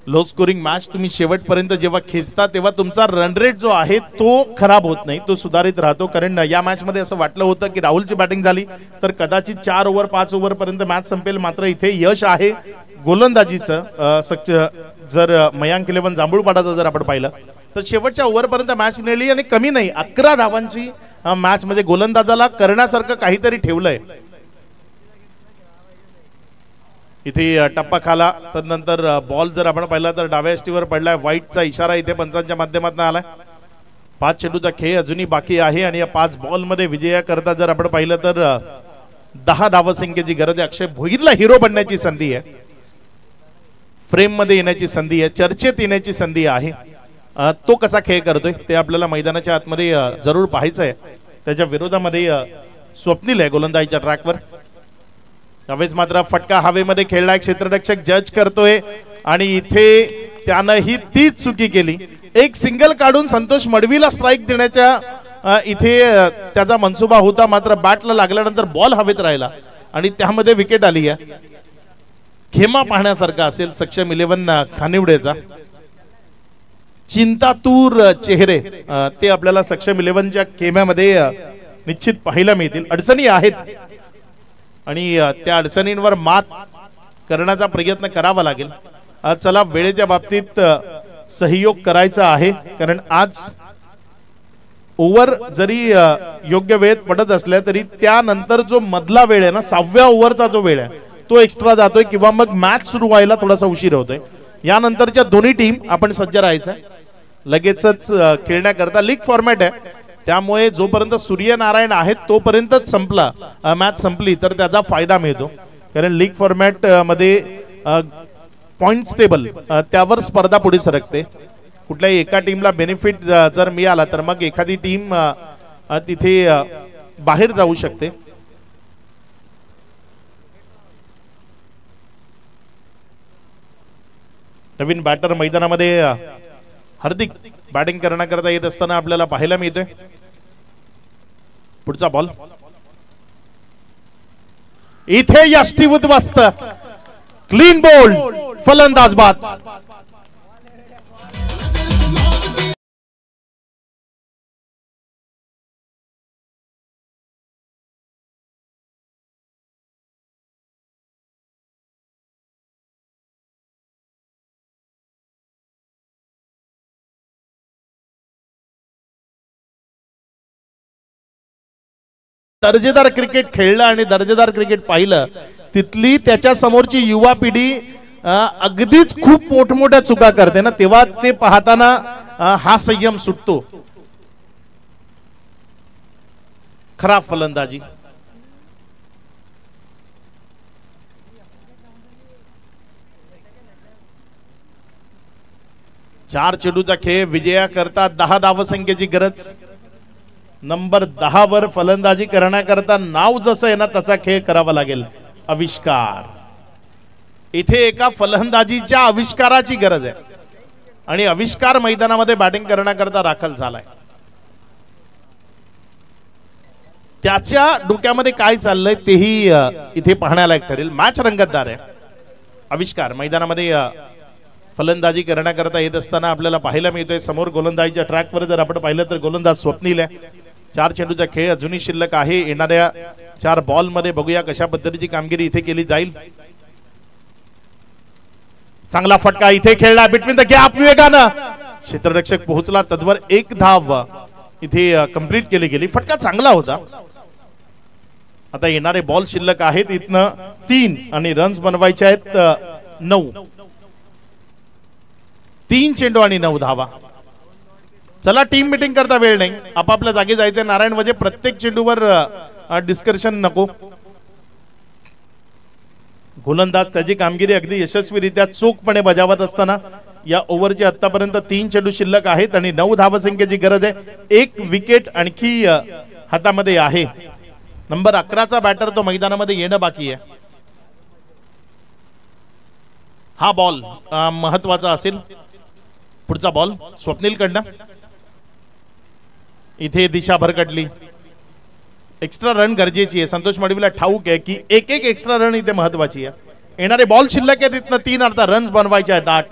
लो स्कोरिंग मॅच तुम्ही शेवटपर्यंत जेव्हा खेचता तेव्हा तुमचा रन रेट जो आहे तो खराब होत नाही, तो सुधारित राहतो. कारण या मॅच मध्ये असं वाटलं होतं की राहुलची बॅटिंग झाली तर कदाचित 4 ओव्हर 5 ओव्हर पर्यंत मॅच संपेल, मात्र इथे यश आहे गोलंदाजीचं. जर मयांक 11 जांभूळपाडाचं जर आपण पाहिलं तर शेवटच्या ओव्हरपर्यंत मॅच नेली आणि कमी नाही 11 धावांची मॅच म्हणजे गोलंदाजाला करण्यासारखं काहीतरी ठेवलंय. इथे टप्पा खाला, तदनंतर बॉल जर आपण पाहिला तर डाव्या यष्टीवर पडलाय. व्हाईटचा इशारा इथे पंचांच्या माध्यमातून आलाय. 5 चेंडूचा खेळ अजूनही बाकी आहे आणि या 5 बॉल मध्ये विजयाकरता जर आपण पाहिलं तर 10 धावसंख्येची गरज आहे. अक्षय भोईरला हिरो बनण्याची संधी आहे, फ्रेम मध्ये येण्याची संधी आहे, चर्चेत येण्याची संधी आहे. तो कसा खेळ करतोय ते आपल्याला मैदानाच्या आतमध्ये जरूर पाहायचं आहे. त्याच्या विरोधामध्ये स्वप्नील आहे गोलंदाजीच्या ट्रॅकवर. त्यावेळेस मात्र फटका हवेमध्ये खेळलाय, क्षेत्ररक्षक जज करतोय आणि इथे त्यानं ही तीच चुकी केली. एक सिंगल काढून संतोष मडवीला स्ट्राईक देण्याच्या इथे त्याचा मनसुबा होता, मात्र बॅटला लागल्यानंतर बॉल हवेत राहिला आणि त्यामध्ये विकेट आली आहे. खेमा पाहण्यासारखा असेल सक्षम 11 खानिवडेचा. चिंतातूर चेहरे ते आपल्याला सक्षम 11च्या खेम्यामध्ये निश्चित पाहायला मिळतील. अडचणी आहेत आणि त्या अडचणींवर मात करण्याचा प्रयत्न करावा लागेल. चला वेळेच्या बाबतीत सहयोग करायचा आहे, कारण आज ओव्हर जरी योग्य वेळेत पडत असल्या तरी त्यानंतर जो मधला वेळ आहे ना, 6व्या ओव्हरचा जो वेळ आहे तो एक्स्ट्रा जातोय किंवा मग मॅच सुरू व्हायला थोडासा उशीर होतोय. यानंतरच्या दोन्ही टीम आपण सज्ज राहायचं, लगेचच खेळण्याकरता. लीग फॉर्मॅट आहे त्यामुळे जोपर्यंत सूर्यनारायण आहेत तोपर्यंतच संपला मॅच संपली तर त्याचा फायदा मिळतो. कारण लीग फॉर्मॅट मध्ये पॉइंट्स टेबल त्यावर स्पर्धा पुढे सरकते. कुठल्याही एका टीमला बेनिफिट जर मिळाला तर मग एखादी टीम तिथे बाहेर जाऊ शकते. नवीन बॅटर मैदानामध्ये हार्दिक बॅटिंग करण्याकरता येत असताना आपल्याला पाहायला मिळतोय. पुढचा बॉल इथे यष्टी उद्ध्वस्त, क्लीन बोल्ड, फलंदाज बाद. दर्जेदार क्रिकेट खेळलं आणि दर्जेदार क्रिकेट पाहिलं, तिथली त्याच्या समोरची युवा पिढी अगदीच खूप मोठमोठ्या चुका करते ना, तेव्हा ते पाहताना हा संयम सुटतो. खराब फलंदाजी. चार चेंडूचा खेळ, विजयाकरता 10 धावसंख्येची गरज. नंबर 10 वर फलंदाजी करण्याकरता नाव जसं आहे ना तसा खेळ करावा लागेल. आविष्कार, इथे एका फलंदाजीच्या आविष्काराची गरज आहे आणि आविष्कार मैदानामध्ये बॅटिंग करण्याकरता दाखल झालाय. त्याच्या डोक्यामध्ये काय चाललंय तेही इथे पाहण्यालायक ठरेल. मॅच रंगतदार आहे. आविष्कार मैदानामध्ये फलंदाजी करण्याकरता येत असताना आपल्याला पाहायला मिळतोय. समोर गोलंदाजीच्या ट्रॅकवर जर आपण पाहिलं तर गोलंदाज स्वप्नील आहे. 4 चेंडूचा खेळ अजूनही शिल्लक आहे. येणाऱ्या 4 बॉल मध्ये बघूया कशा पद्धतीची कामगिरी इथे केली जाईल. चांगला फटका इथे खेळला, बिटवीन द गॅप, वेगानं क्षेत्ररक्षक पोहोचला, तद्वर 1 धाव इथे कंप्लीट केली गेली. फटका चांगला होता. आता येणारे बॉल शिल्लक आहेत, इथनं 3 आणि रन्स बनवायचे आहेत 9. 3 चेंडू आणि 9 धावा. चला टीम मीटिंग करता वेळ नाही, आपापल्या जागी जायचे. नारायण वजे प्रत्येक चेंडूवर डिस्कशन नको. गोलंदाज त्याची कामगिरी अगदी यशस्वीरित्या चोखपणे बजावत असताना या ओव्हरचे आतापर्यंत 3 चेंडू शिल्लक आहेत आणि 9 धावसंख्येची गरज आहे. 1 विकेट आणखी हातामध्ये आहे. नंबर 11चा बॅटर तो मैदानामध्ये येणं बाकी आहे. हा बॉल महत्वाचा असेल. पुढचा बॉल स्वप्नील कडनं. इथे दिशा भरकटली. एक्स्ट्रा रन गरजेची आहे. संतोष मडवीला ठाऊक आहे की एक एक एक्स्ट्रा रन इथे महत्वाची आहे. येणारे बॉल शिल्लक आहेत इथनं 3 अर्धा रन्स बनवायचे आहेत 8.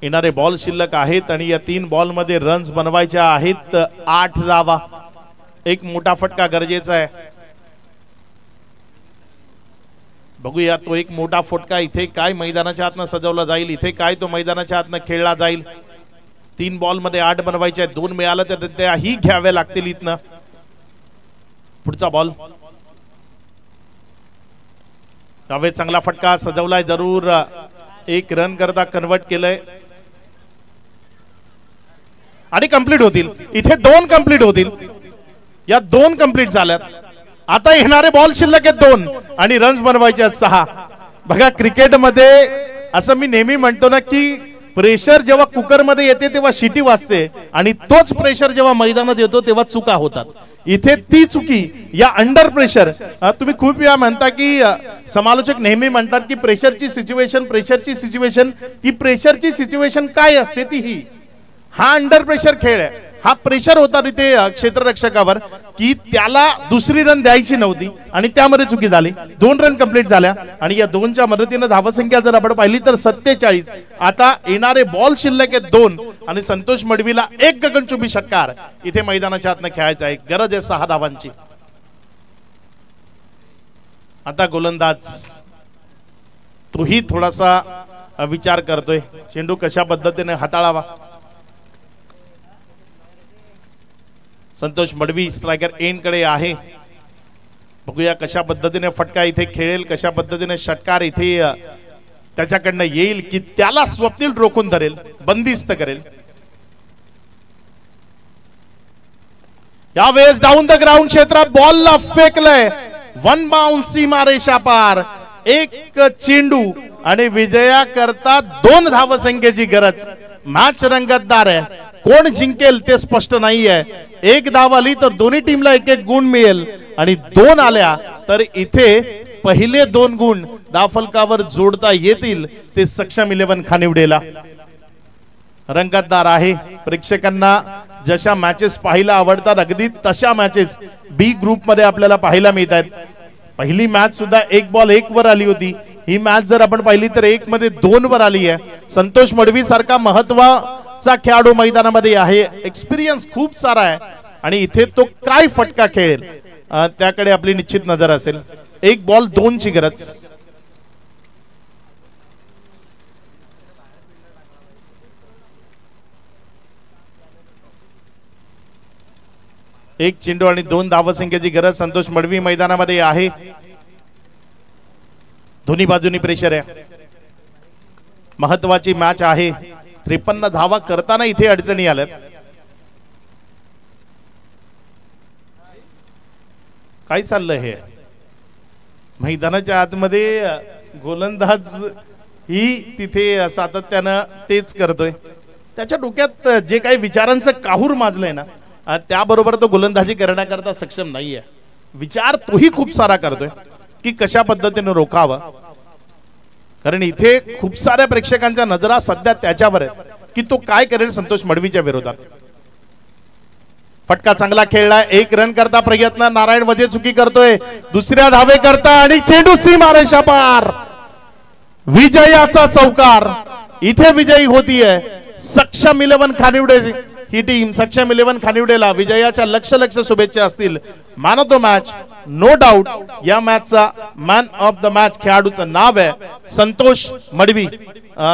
येणारे बॉल शिल्लक आहेत आणि या 3 बॉल मध्ये रन्स बनवायच्या आहेत 8 धावा. एक मोठा फटका गरजेचा आहे. बघूया तो एक मोठा फटका इथे काय मैदानाच्या आतनं सजवला जाईल. इथे काय तो मैदानाच्या आतनं खेळला जाईल. 3 बॉल मध्ये 8 बनवायचे आहेत. 2 मिळालं तर त्याही घ्यावे लागतील इथनं. पुढचा बॉल त्यावेळेस चांगला फटका सजवलाय जरूर. 1 रन करता कन्वर्ट केलंय आणि कंप्लीट होतील. इथे 2 कंप्लीट होतील. या 2 कंप्लीट झाल्यात. आता येणारे बॉल शिल्लक आहेत 2 आणि रन्स बनवायचे आहेत 6. बघा क्रिकेटमध्ये असं मी नेहमी म्हणतो ना की प्रेशर जेव्हा कुकर मध्ये येते तेव्हा शिटी वाजते आणि तोच प्रेशर जेव्हा मैदानात येतो तेव्हा चुका होतात. इथे ती चुकी या अंडर प्रेशर. तुम्ही खूप वेळा म्हणता की समालोचक नेहमी म्हणतात की प्रेशरची सिच्युएशन ती प्रेशरची सिच्युएशन काय असते ती ही. हा अंडर प्रेशर खेळ आहे. हा प्रेशर होता तिथे क्षेत्ररक्षकावर की त्याला दुसरी रन द्यायची नव्हती आणि त्यामध्ये चुकी झाली. 2 रन कंप्लीट झाल्या आणि या 2च्या मदतीने धावसंख्या जर आपण पाहिली तर 47. आता येणारे बॉल शिल्लक आहेत 2 आणि संतोष मडवीला 1 गगनचुंबी षटकार इथे मैदानाच्या आतनं खेळायचा आहे. गरज आहे 6 धावांची. आता गोलंदाज तोही थोडासा विचार करतोय चेंडू कशा पद्धतीने हाताळावा. संतोष मडवी स्ट्रायकर एंड कडे आहे. बघूया कशा पद्धतीने फटका इथे खेळेल. कशा पद्धतीने षटकार इथे त्याच्याकडनं येईल की त्याला स्वप्नील रोखून धरेल बंदिस्त करेल. यावेळेस डाऊन द ग्राउंड क्षेत्रात बॉलला फेकलंय. 1 बाउन्स सीमारेषा पार. 1 चेंडू आणि विजया करता 2 धावसंख्येची गरज. मॅच रंगतदार आहे. कोण जिंकेल ते स्पष्ट नाहीये. 1 धाव आली तर दोन्ही टीमला 1-1 गुण मिळेल आणि 2 आल्या तर इथे पहिले 2 गुण धावफलकावर जोडता येतील. ते सक्षम 11 खानिवडेला. रंगतदार आहे. प्रेक्षकांना जशा मॅचेस पाहायला आवडतात अगदी तशा मॅचेस बी ग्रुप मध्ये आपल्याला पाहायला मिळतात. पहिली मॅच सुद्धा 1 बॉल 1 वर आली होती. ही मॅच जर आपण पाहिली तर 1 मध्ये 2 वर आली आहे. संतोष मडवी सारखा महत्वाचा खेळाडू मैदानामध्ये आहे. एक्सपिरियन्स खूप सारा आहे आणि इथे तो काय फटका खेळेल त्याकडे आपली निश्चित नजर असेल. 1 बॉल 2 ची गरज. एक चेंडू आणि 2 धावसंख्येची गरज. संतोष मडवी मैदानामध्ये आहे. दोन्ही बाजूनी प्रेशर आहे. महत्वाची मॅच आहे. 53 धावा करताना इथे अडचणी आल्यात. काय चाललंय हे मैदानाच्या आतमध्ये. गोलंदाज ही तिथे सातत्यानं तेच करतोय. त्याच्या डोक्यात जे काही विचारांचं काहूर माजलंय ना त्याबरोबर तो गोलंदाजी करण्याकरता सक्षम नाहीये. विचार तोही खूप सारा करतोय की कशा पद्धतीने रोखावं. कारण इथे खूप साऱ्या प्रेक्षकांच्या नजरा सध्या त्याच्यावर आहेत की तो काय करेल संतोष मडवीच्या विरोधात. फटका चांगला खेळलाय. 1 रन करता प्रयत्न. नारायण वजे चुकी करतोय. दुसऱ्या धावे करता आणि चेंडू सीमारेषा पार. विजयाचा चौकार. इथे विजयी होतीये सक्षम 11 खानिवडे. ही टीम सक्षम 11 खानिवडेला विजयाच्या लक्ष शुभेच्छा असतील. Man of the match no doubt या मॅचचा मॅन ऑफ द मॅच खेळाडूचं नाव आहे संतोष मडवी.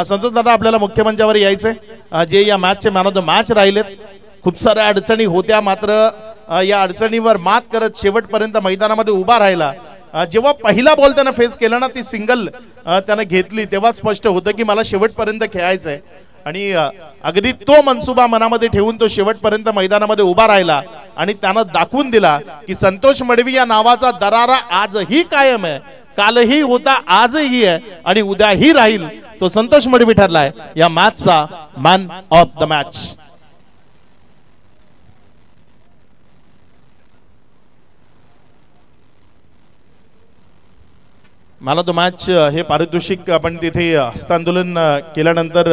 संतोष दादा आपल्याला मुख्य मंचावर यायचंय. जे या मॅचचे मॅन ऑफ द मॅच राहिलेत. खूप साऱ्या अडचणी होत्या मात्र या अडचणीवर मात करत शेवटपर्यंत मैदानामध्ये उभा राहिला. जेव्हा पहिला बॉल त्यानं फेस केला ना ती सिंगल त्यानं घेतली तेव्हा स्पष्ट होतं की मला शेवटपर्यंत खेळायचंय आणि अगदी तो मनसुबा मनामध्ये ठेवून तो शेवटपर्यंत मैदानामध्ये उभा राहिला आणि त्यानं दाखवून दिला की संतोष मडवी या नावाचा दरारा आजही कायम आहे. कालही होता आजही आहे आणि उद्याही राहील. तो संतोष मडवी ठरलाय या मॅचचा मॅन ऑफ द मॅच. मला तो मॅच हे पारितोषिक आपण तिथे हस्तांदोलन केल्यानंतर